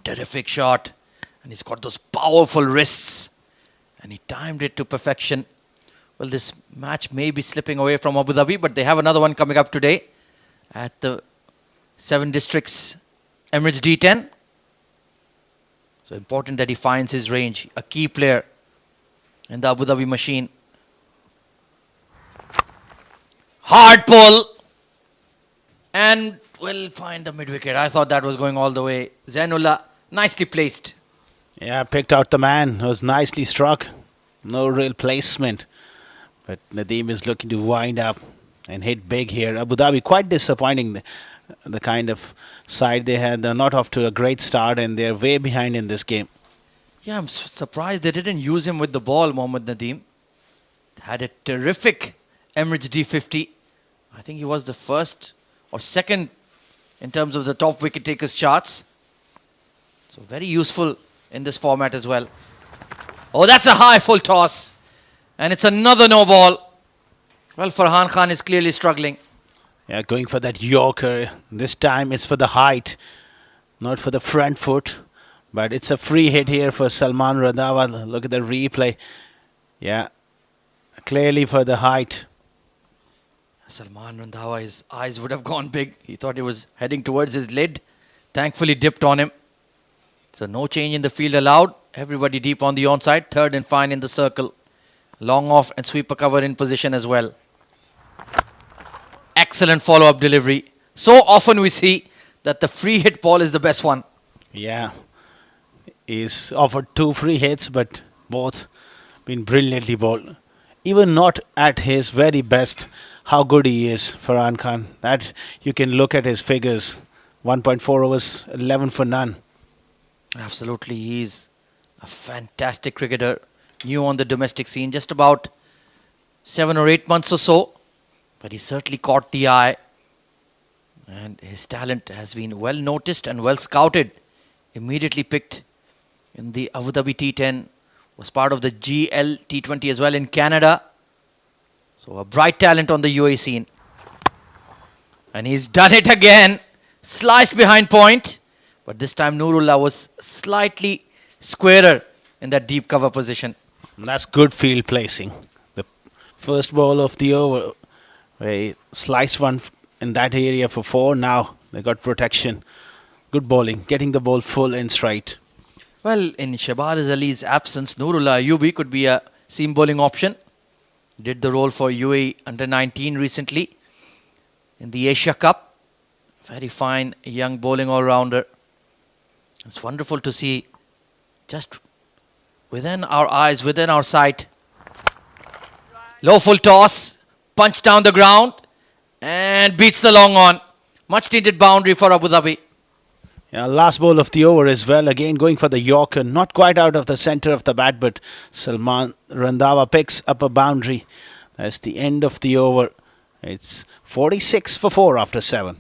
Terrific shot. And he's got those powerful wrists. And he timed it to perfection. Well, this match may be slipping away from Abu Dhabi, but they have another one coming up today at the 7 Districts Emirates D10. So important that he finds his range. A key player in the Abu Dhabi machine. Hard pull. And will find the mid-wicket. I thought that was going all the way. Zainullah, nicely placed. Yeah, picked out the man. It was nicely struck. No real placement. But Nadeem is looking to wind up and hit big here. Abu Dhabi quite disappointing. The kind of side they had. They're not off to a great start and they're way behind in this game. Yeah, I'm surprised they didn't use him with the ball, Mohammad Nadeem. Had a terrific Emirates D50. I think he was the first or second in terms of the top wicket takers charts. So very useful in this format as well. Oh, that's a high full toss. And it's another no ball. Well, Farhan Khan is clearly struggling. Yeah, going for that Yorker. This time it's for the height, not for the front foot. But it's a free hit here for Salman Randhawa. Look at the replay. Yeah, clearly for the height. Salman Randhawa, his eyes would have gone big. He thought he was heading towards his lid. Thankfully dipped on him. So no change in the field allowed. Everybody deep on the onside. Third and fine in the circle. Long off and sweeper cover in position as well. Excellent follow-up delivery. So often we see that the free hit ball is the best one. Yeah. He's offered 2 free hits, but both been brilliantly bowled. Even not at his very best, how good he is, Farhan Khan. That you can look at his figures. 1.4 overs, 11 for none. Absolutely, he's a fantastic cricketer. New on the domestic scene, just about 7 or 8 months or so. But he certainly caught the eye. And his talent has been well noticed and well scouted. Immediately picked in the Abu Dhabi T10. Was part of the GL T20 as well in Canada. So a bright talent on the UAE scene. And he's done it again. Sliced behind point. But this time Nurullah was slightly squarer in that deep cover position. That's good field placing. The first ball of the over, where he sliced one in that area for 4. Now they got protection. Good bowling, getting the ball full in straight. Well, in Shahbaz Ali's absence, Nurullah Ayubi could be a seam bowling option. Did the role for UAE under-19 recently in the Asia Cup. Very fine young bowling all-rounder. It's wonderful to see just within our eyes, within our sight. Low full toss, punch down the ground and beats the long on. Much needed boundary for Abu Dhabi. Yeah, last ball of the over as well. Again going for the Yorker. Not quite out of the centre of the bat, but Salman Randhawa picks up a boundary. That's the end of the over. It's 46 for 4 after 7.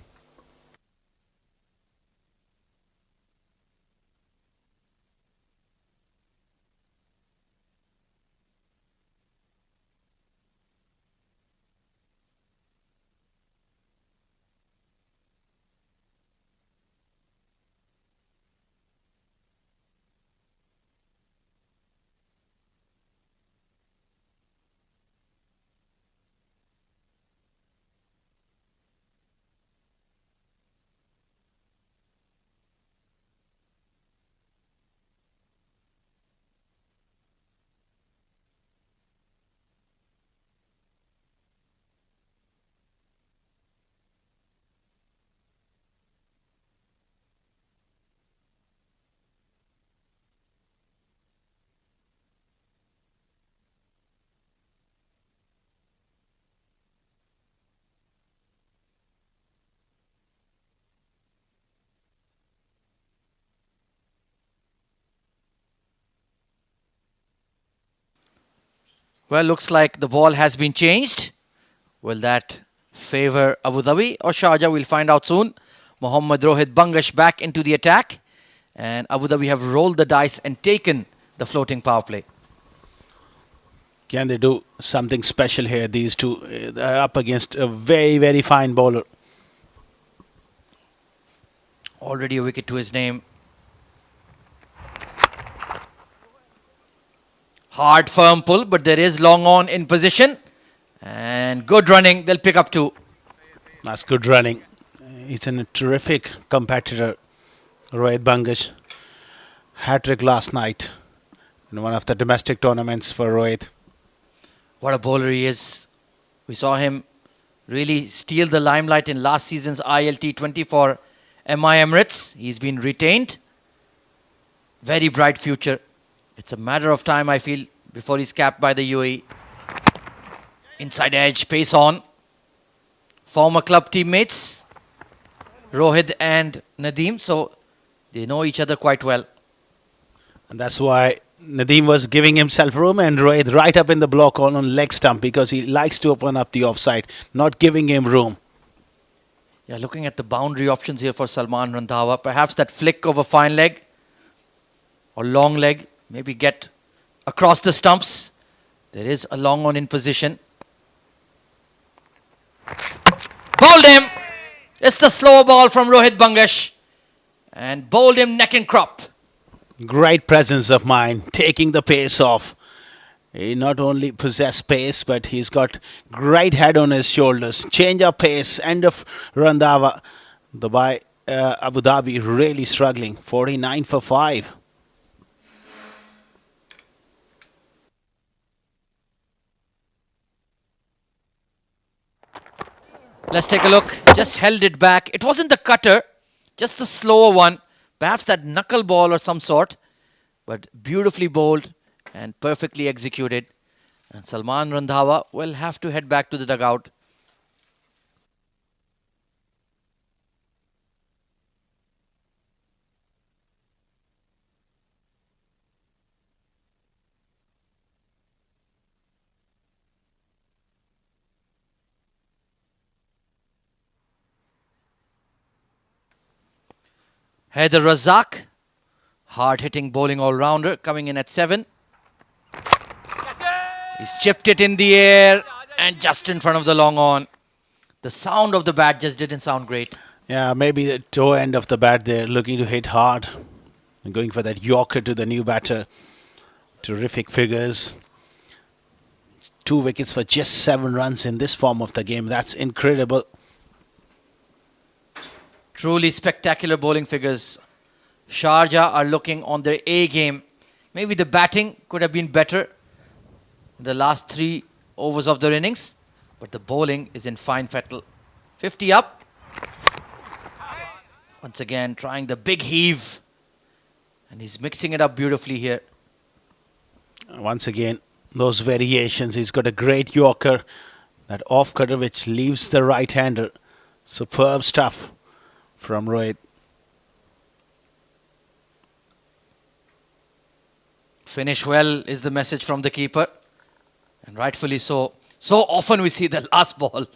Well, looks like the ball has been changed. Will that favor Abu Dhabi or Sharjah? We'll find out soon. Mohammad Rohit Bangash back into the attack. And Abu Dhabi have rolled the dice and taken the floating power play. Can they do something special here? These two are up against a very, very fine bowler. Already a wicket to his name. Hard, firm pull, but there is long on in position. And good running. They'll pick up 2. That's good running. He's a terrific competitor, Rohit Bangash. Hat-trick last night in one of the domestic tournaments for Rohit. What a bowler he is. We saw him really steal the limelight in last season's ILT20 for MI Emirates. He's been retained. Very bright future. It's a matter of time, I feel, before he's capped by the UAE. Inside edge, pace on. Former club teammates, Rohit and Nadeem, so they know each other quite well. And that's why Nadeem was giving himself room and Rohit right up in the block on leg stump, because he likes to open up the offside, not giving him room. Yeah, looking at the boundary options here for Salman Randhawa. Perhaps that flick of a fine leg or long leg. Maybe get across the stumps. There is a long on in position. Bowled him. It's the slow ball from Rohit Bangash. And bowled him neck and crop. Great presence of mind, taking the pace off. He not only possesses pace, but he's got great head on his shoulders. Change of pace, end of Randhawa. The Abu Dhabi really struggling. 49 for 5. Let's take a look. Just held it back. It wasn't the cutter, just the slower one. Perhaps that knuckle ball or some sort. But beautifully bowled and perfectly executed. And Salman Randhawa will have to head back to the dugout. Haider Razak, hard-hitting bowling all-rounder, coming in at 7. He's chipped it in the air and just in front of the long on. The sound of the bat just didn't sound great. Yeah, maybe the toe end of the bat there, looking to hit hard. And going for that Yorker to the new batter. Terrific figures. 2 wickets for just 7 runs in this form of the game. That's incredible. Truly spectacular bowling figures. Sharjah are looking on their A game. Maybe the batting could have been better in the last 3 overs of their innings. But the bowling is in fine fettle. 50 up. Once again, trying the big heave. And he's mixing it up beautifully here. Once again, those variations. He's got a great Yorker. That off-cutter which leaves the right-hander. Superb stuff from Rohit. Finish well is the message from the keeper. And rightfully so. So often we see the last ball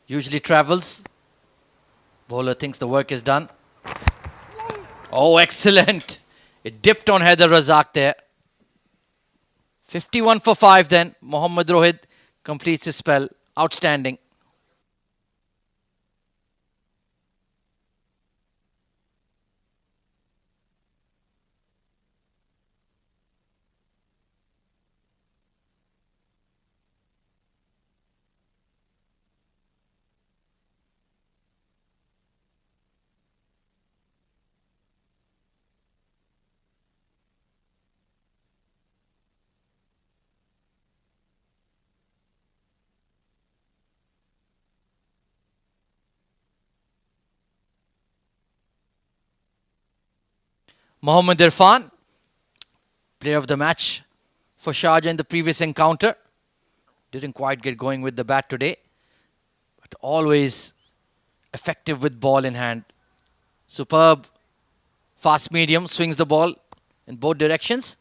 usually travels. Bowler thinks the work is done. Oh, excellent. It dipped on Haider Razak there. 51 for 5 then. Mohammad Rohit completes his spell. Outstanding. Mohammad Irfan, player of the match for Sharjah in the previous encounter. Didn't quite get going with the bat today, but always effective with ball in hand. Superb fast medium, swings the ball in both directions,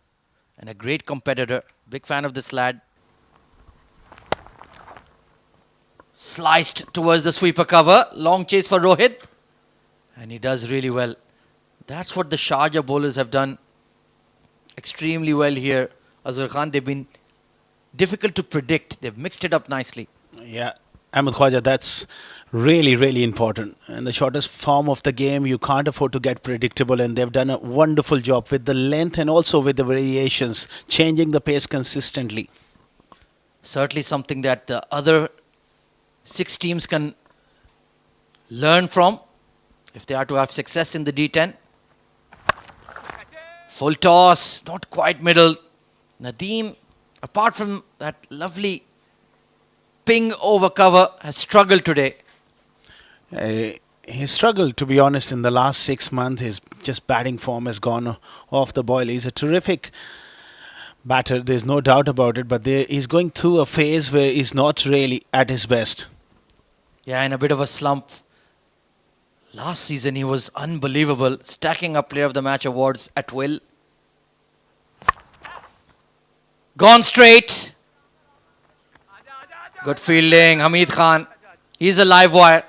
and a great competitor. Big fan of this lad. Sliced towards the sweeper cover. Long chase for Rohit, and he does really well. That's what the Sharjah bowlers have done extremely well here. Azhar Khan, they've been difficult to predict. They've mixed it up nicely. Yeah, Ahmed Khwaja, that's really, really important. In the shortest form of the game, you can't afford to get predictable, and they've done a wonderful job with the length and also with the variations, changing the pace consistently. Certainly something that the other 6 teams can learn from if they are to have success in the D10. Full toss, not quite middle. Nadeem, apart from that lovely ping over cover, has struggled today. He struggled, to be honest, in the last 6 months. His just batting form has gone off the boil. He's a terrific batter, there's no doubt about it, but he's going through a phase where he's not really at his best. Yeah, in a bit of a slump. Last season he was unbelievable, stacking up player of the match awards at will. Gone straight. Good fielding, Hamid Khan. He's a live wire.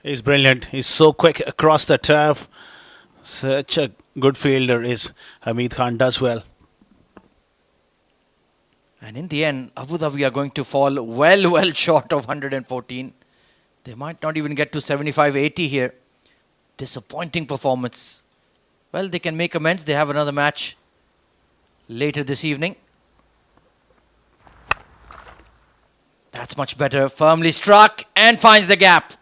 He's brilliant. He's so quick across the turf. Such a good fielder is Hamid Khan, does well. And in the end, Abu Dhabi are going to fall well short of 114. They might not even get to 75-80 here. Disappointing performance. Well, they can make amends. They have another match later this evening. That's much better. Firmly struck and finds the gap.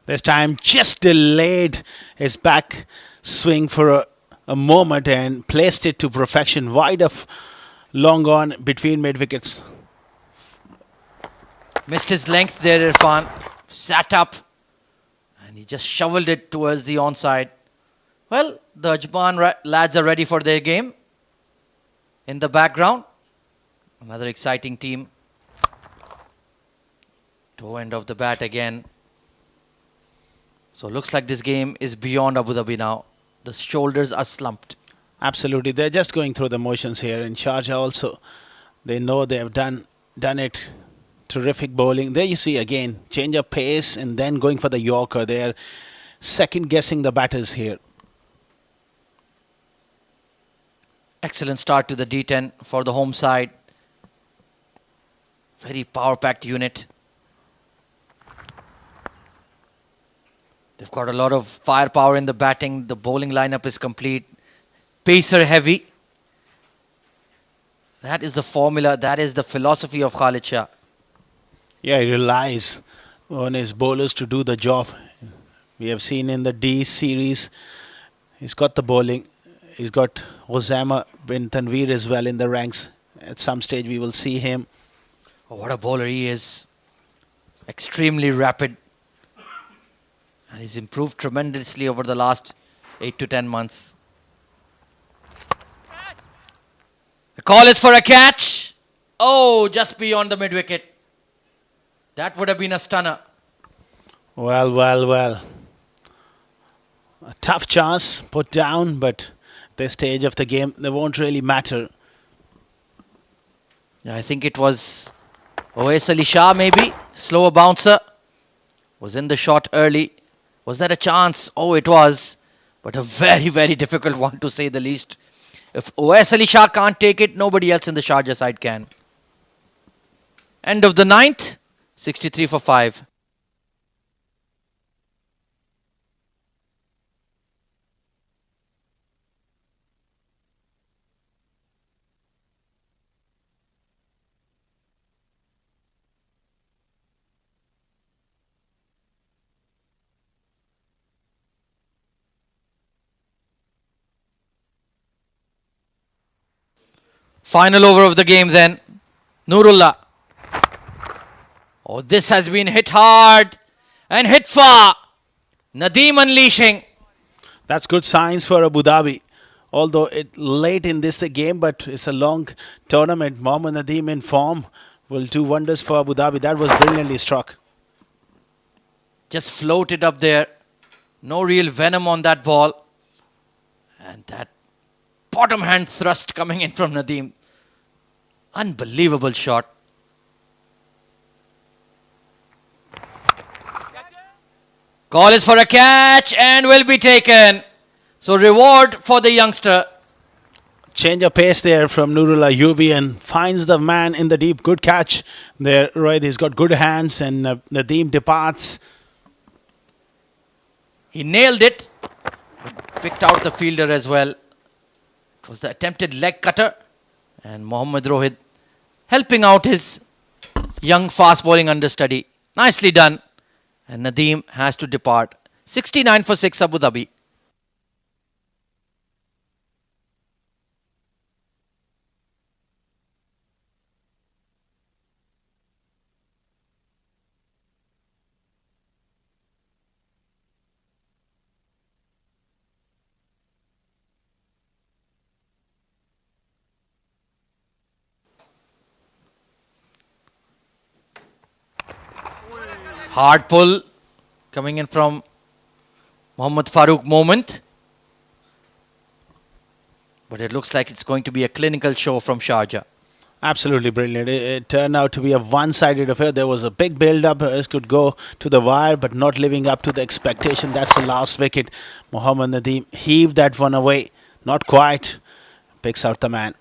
This time just delayed his back swing for a moment and placed it to perfection, wide of long on between mid wickets. Missed his length there, Irfan. Sat up and he just shoveled it towards the onside. Well, the Ajman lads are ready for their game. In the background, another exciting team. Toe end of the bat again. So looks like this game is beyond Abu Dhabi now. The shoulders are slumped. Absolutely, they're just going through the motions here. In Sharjah also, they know they have done it. Terrific bowling. There you see again, change of pace and then going for the Yorker. They're second guessing the batters here. Excellent start to the D10 for the home side. Very power-packed unit. They've got a lot of firepower in the batting. The bowling lineup is complete. Pacer heavy. That is the formula. That is the philosophy of Khalid Shah. Yeah, he relies on his bowlers to do the job. We have seen in the D series, he's got the bowling. He's got Osama bin Tanveer as well in the ranks. At some stage we will see him. Oh, what a bowler he is. Extremely rapid. And he's improved tremendously over the last 8 to 10 months. The call is for a catch. Oh, just beyond the mid-wicket. That would have been a stunner. Well. A tough chance put down, but at this stage of the game, they won't really matter. Yeah, I think it was Oais Ali Shah maybe. Slower bouncer. Was in the shot early. Was that a chance? Oh, it was. But a very, very difficult one to say the least. If Oais Ali Shah can't take it, nobody else in the Sharjah side can. End of the ninth. 63 for 5. Final over of the game then. Nurullah. Oh, this has been hit hard and hit far. Nadeem unleashing. That's good signs for Abu Dhabi. Although it late in this game, but it's a long tournament. Mohammad Nadeem in form will do wonders for Abu Dhabi. That was brilliantly struck. Just floated up there. No real venom on that ball. And that bottom hand thrust coming in from Nadeem. Unbelievable shot. Call is for a catch and will be taken. So reward for the youngster. Change of pace there from Nurullah Yubi and finds the man in the deep. Good catch there, right? He's got good hands and Nadeem departs. He nailed it. Picked out the fielder as well. It was the attempted leg cutter. And Mohammad Rohit helping out his young fast bowling understudy. Nicely done. And Nadeem has to depart. 69 for 6 Abu Dhabi. Hard pull coming in from Mohammad Farooq Moment. But it looks like it's going to be a clinical show from Sharjah. Absolutely brilliant. It turned out to be a one-sided affair. There was a big build-up. It could go to the wire, but not living up to the expectation. That's the last wicket. Mohammad Nadeem heaved that one away. Not quite. Picks out the man.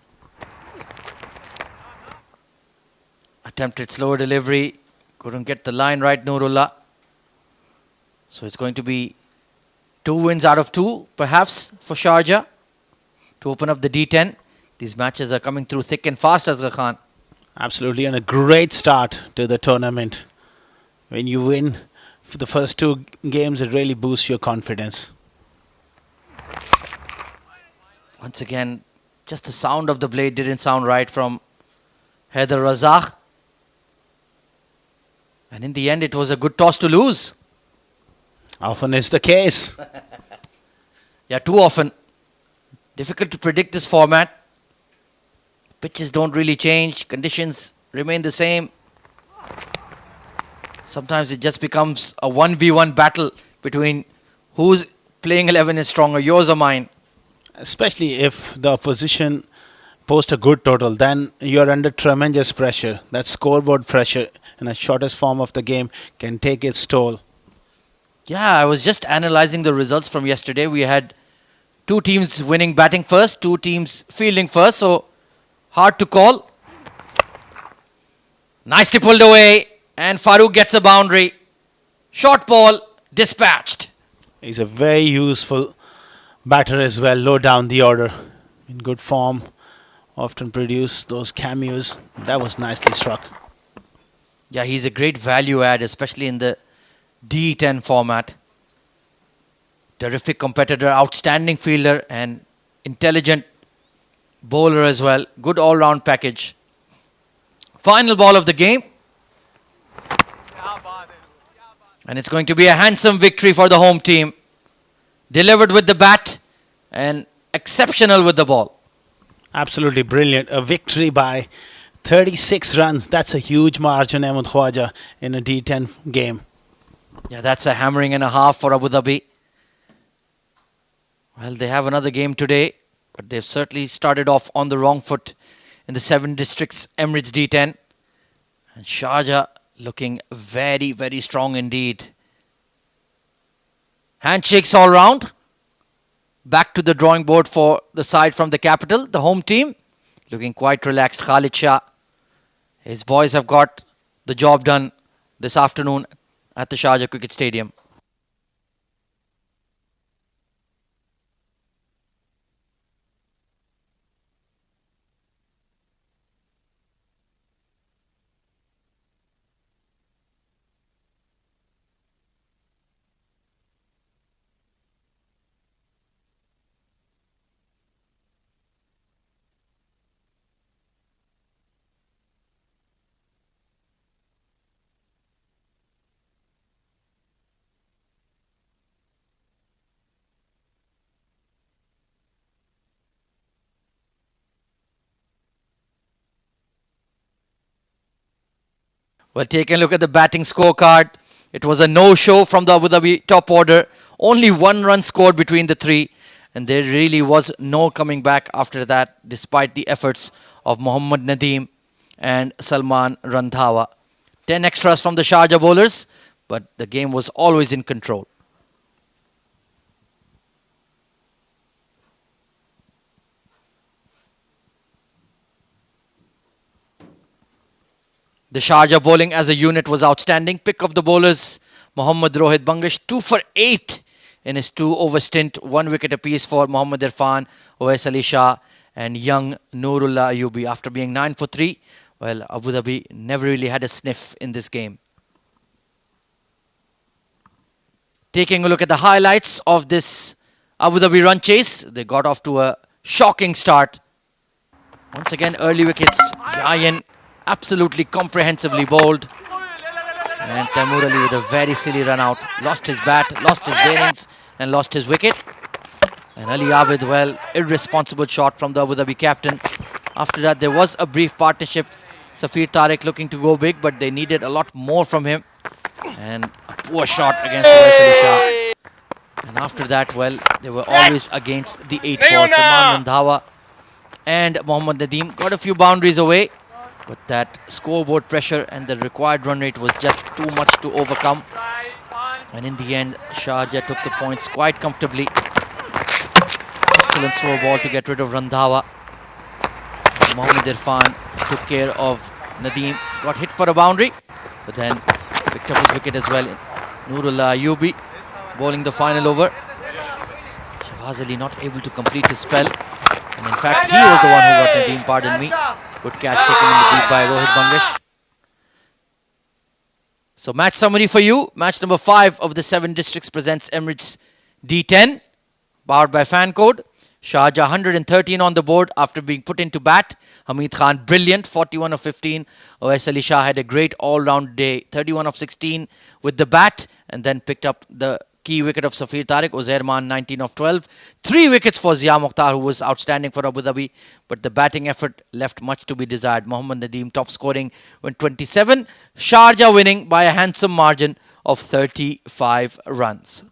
Attempted slower delivery. Couldn't get the line right, Nurullah. So it's going to be 2 wins out of 2, perhaps, for Sharjah to open up the D10. These matches are coming through thick and fast, Asghar Khan. Absolutely, and a great start to the tournament. When you win for the first two games, it really boosts your confidence. Once again, just the sound of the blade didn't sound right from Haider Razak. And in the end, it was a good toss to lose. Often is the case. Yeah, too often. Difficult to predict this format. Pitches don't really change. Conditions remain the same. Sometimes it just becomes a 1v1 battle between whose playing 11 is stronger, yours or mine. Especially if the opposition post a good total, then you're under tremendous pressure. That scoreboard pressure in the shortest form of the game can take its toll. Yeah, I was just analyzing the results from yesterday. We had two teams winning batting first, two teams fielding first, so hard to call. Nicely pulled away, and Farooq gets a boundary. Short ball, dispatched. He's a very useful batter as well, low down the order. In good form, often produce those cameos. That was nicely struck. Yeah, he's a great value add, especially in the D10 format. Terrific competitor, outstanding fielder, and intelligent bowler as well. Good all-round package. Final ball of the game. And it's going to be a handsome victory for the home team. Delivered with the bat and exceptional with the ball. Absolutely brilliant. A victory by 36 runs. That's a huge margin, Ahmed Khwaja, in a D10 game. Yeah, that's a hammering and a half for Abu Dhabi. Well, they have another game today, but they've certainly started off on the wrong foot in the 7 districts Emirates D10. And Sharjah looking very, very strong indeed. Handshakes all round. Back to the drawing board for the side from the capital, the home team. Looking quite relaxed. Khalid Shah. His boys have got the job done this afternoon at the Sharjah Cricket Stadium. Well, take a look at the batting scorecard. It was a no-show from the Abu Dhabi top order. Only 1 run scored between the three. And there really was no coming back after that, despite the efforts of Mohammad Nadeem and Salman Randhawa. 10 extras from the Sharjah bowlers, but the game was always in control. The Sharjah bowling as a unit was outstanding. Pick of the bowlers, Mohammad Rohit Bangash, 2 for 8 in his 2-over stint. 1 wicket apiece for Mohammad Irfan, Owais Ali Shah and young Noorullah Ayubi. After being 9 for 3, well, Abu Dhabi never really had a sniff in this game. Taking a look at the highlights of this Abu Dhabi run chase. They got off to a shocking start. Once again, early wickets. Yayan absolutely comprehensively bowled. And Taimur Ali with a very silly run out. Lost his bat, lost his bearings and lost his wicket. And Ali Abid, well, irresponsible shot from the Abu Dhabi captain. After that, there was a brief partnership. Safir Tariq looking to go big, but they needed a lot more from him. And a poor shot against Owais Ali Shah. And after that, well, they were always against the 8 ball. Salman Randhawa and Mohammad Nadeem got a few boundaries away. But that scoreboard pressure and the required run rate was just too much to overcome. And in the end, Sharjah took the points quite comfortably. Excellent slow ball to get rid of Randhawa. Mohammad Irfan took care of Nadeem. Got hit for a boundary, but then picked up his wicket as well. Noorullah Ayubi bowling the final over. Shahbaz Ali not able to complete his spell. And in fact, he was the one who got Nadeem, pardon me. Good catch taken in the deep by Rohit Bangash. So match summary for you. Match number 5 of the 7 districts presents Emirates D10, powered by Fan Code. Sharjah 113 on the board after being put into bat. Hamid Khan brilliant, 41 of 15. Oais Ali Shah had a great all-round day, 31 of 16 with the bat, and then picked up the key wicket of Safir Tariq. Uzair Man 19 of 12. 3 wickets for Zia Mukhtar, who was outstanding for Abu Dhabi, but the batting effort left much to be desired. Mohammad Nadeem top scoring with 27. Sharjah winning by a handsome margin of 35 runs.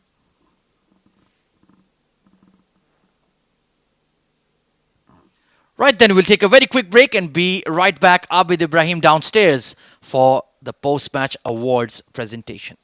Right then, we'll take a very quick break and be right back. Abid Ibrahim downstairs for the post-match awards presentation.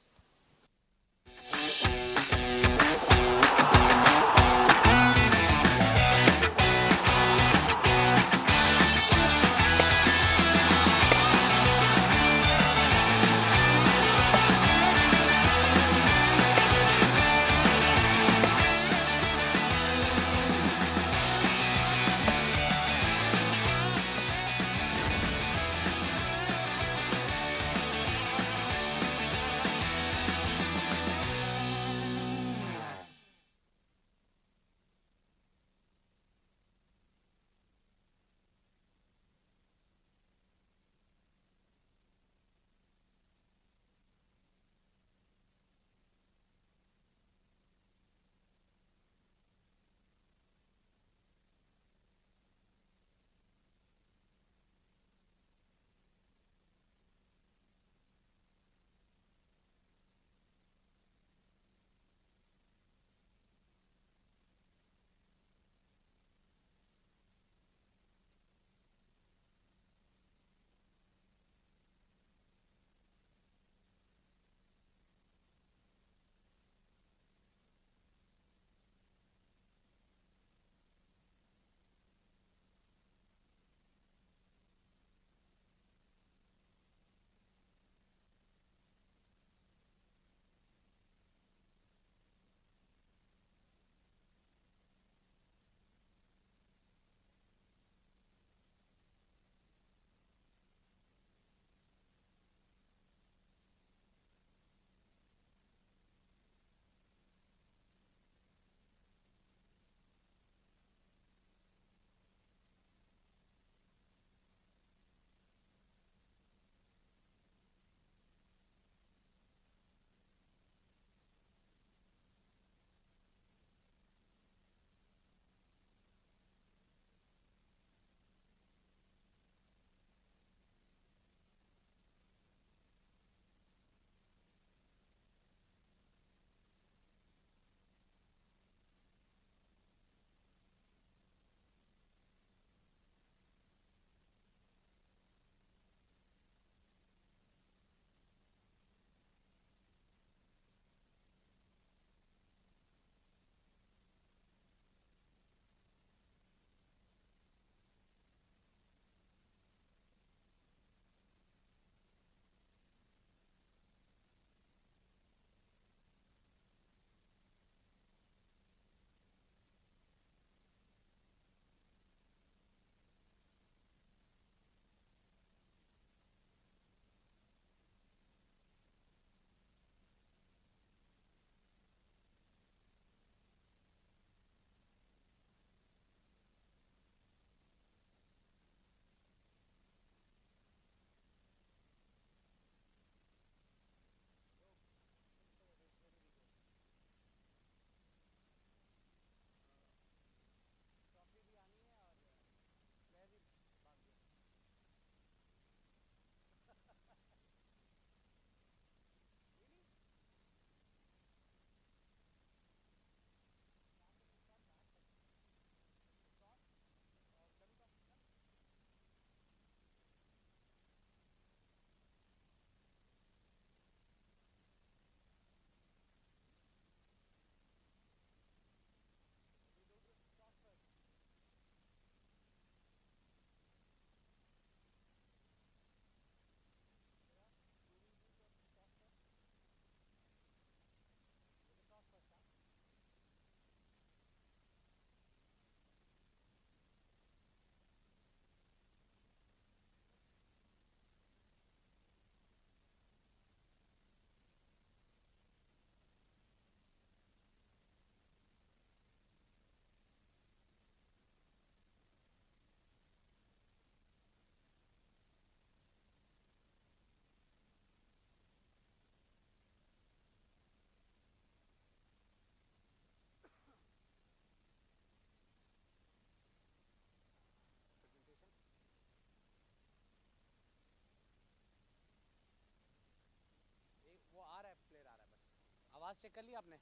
आवाज check कर लिया आपने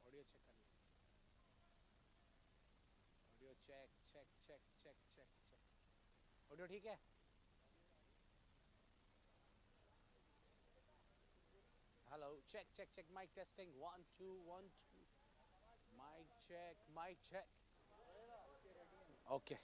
audio check कर लिया audio check check check check check check audio ठीक है hello check check check mic testing 1 2 1 2 mic check okay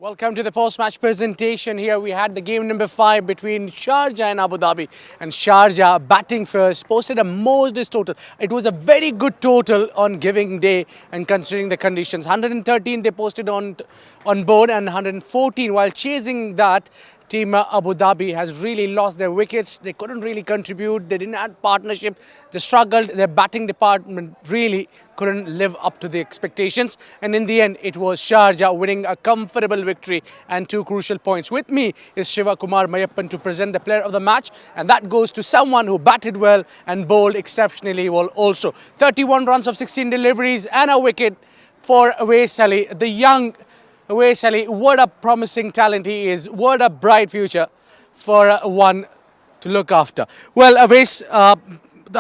Welcome to the post-match presentation. Here we had the game number 5 between Sharjah and Abu Dhabi. And Sharjah, batting first, posted a Moses total. It was a very good total on giving day and considering the conditions. 113 they posted on board and 114 while chasing that. Team Abu Dhabi has really lost their wickets. They couldn't really contribute. They didn't have partnership. They struggled. Their batting department really couldn't live up to the expectations. And in the end, it was Sharjah winning a comfortable victory and 2 crucial points. With me is Shiva Kumar Mayappan to present the player of the match. And that goes to someone who batted well and bowled exceptionally well also. 31 runs of 16 deliveries and a wicket for Awais Ali, the young Awais Ali. What a promising talent he is. What a bright future for one to look after. Well, Awais,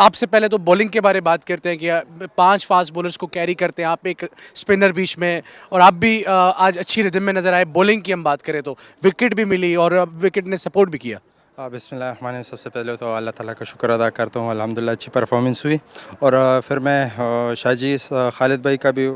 आपसे पहले तो bowling के बारे में बात करते हैं कि 5 फास्ट बॉलर्स को कैरी करते हैं आप, एक स्पिनर बीच में, और आप भी आज अच्छी रिदम में नज़र आए. बॉलिंग की हम बात करें तो विकेट भी मिली और विकेट ने सपोर्ट भी किया. बिस्मिल्लाह, सबसे पहले तो अल्लाह ताला का शुक्र अदा करता हूँ. अल्हम्दुलिल्लाह अच्छी परफॉर्मेंस हुई. और फिर मैं शाजी खालिद भाई का भी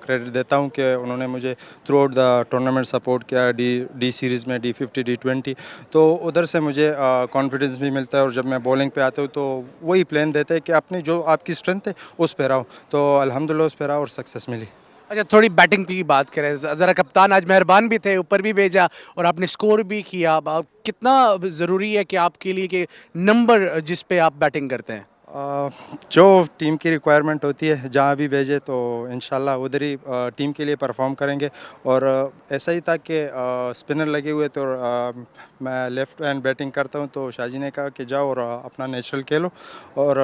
क्रेडिट देता हूँ कि उन्होंने मुझे through out the tournament support किया. डी सीरीज़ में D50 D20, तो उधर से मुझे कॉन्फिडेंस भी मिलता है. और जब मैं बॉलिंग पे आता हूँ तो वही प्लान देते हैं कि अपनी जो आपकी स्ट्रेंथ है उस पर रहो. तो अल्हम्दुलिल्लाह उस पर रहा और सक्सेस मिली. अच्छा, थोड़ी बैटिंग की बात करें ज़रा. कप्तान आज मेहरबान भी थे, ऊपर भी भेजा और आपने स्कोर भी किया. कितना ज़रूरी है कि आपके लिए कि नंबर जिस पे आप बैटिंग करते हैं, जो टीम की रिक्वायरमेंट होती है जहाँ भी भेजे तो इंशाल्लाह उधर ही टीम के लिए परफॉर्म करेंगे. और ऐसा ही था कि स्पिनर लगे हुए तो मैं लेफ़्ट हैंड बैटिंग करता हूँ, तो शाजी ने कहा कि जाओ और अपना नेचुरल खेलो, और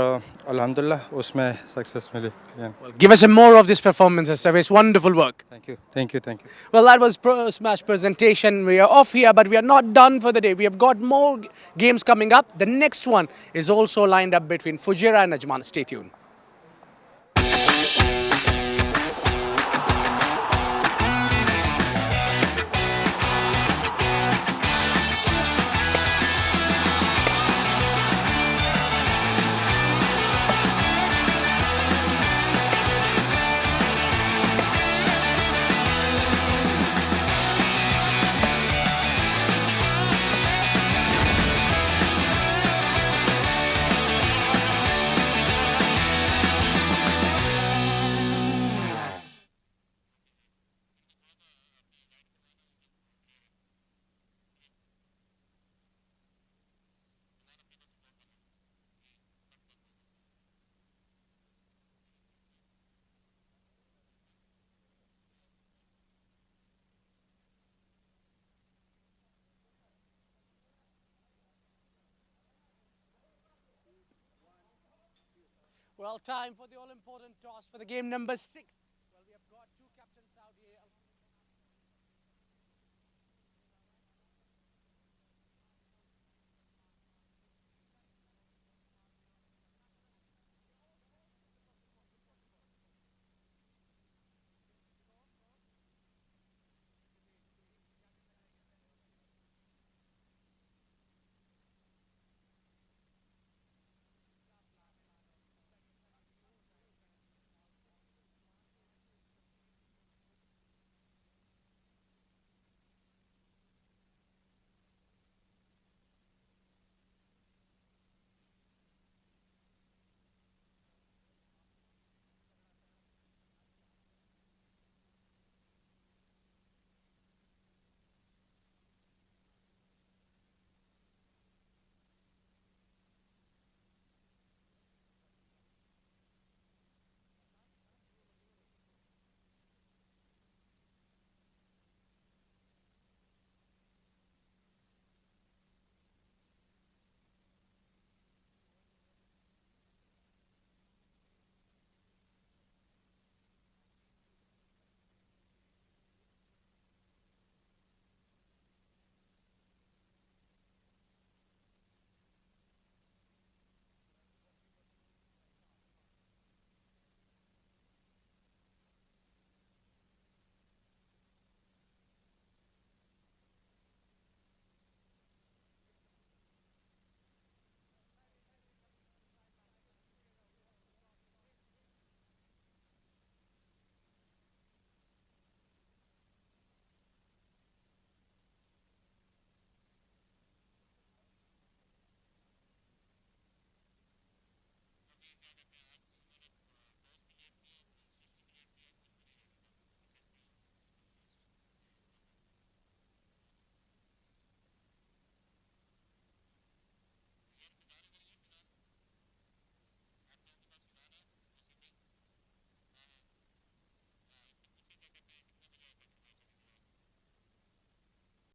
अल्हम्दुलिल्लाह उसमें success milli. Give us some more of this performance, Awais. Wonderful work. Thank you. Well, that was post-match presentation. We are off here, but we are not done for the day. We have got more games coming up. The next one is also lined up between Fujairah and Ajman. Stay tuned. Well, time for the all-important toss for the game number 6.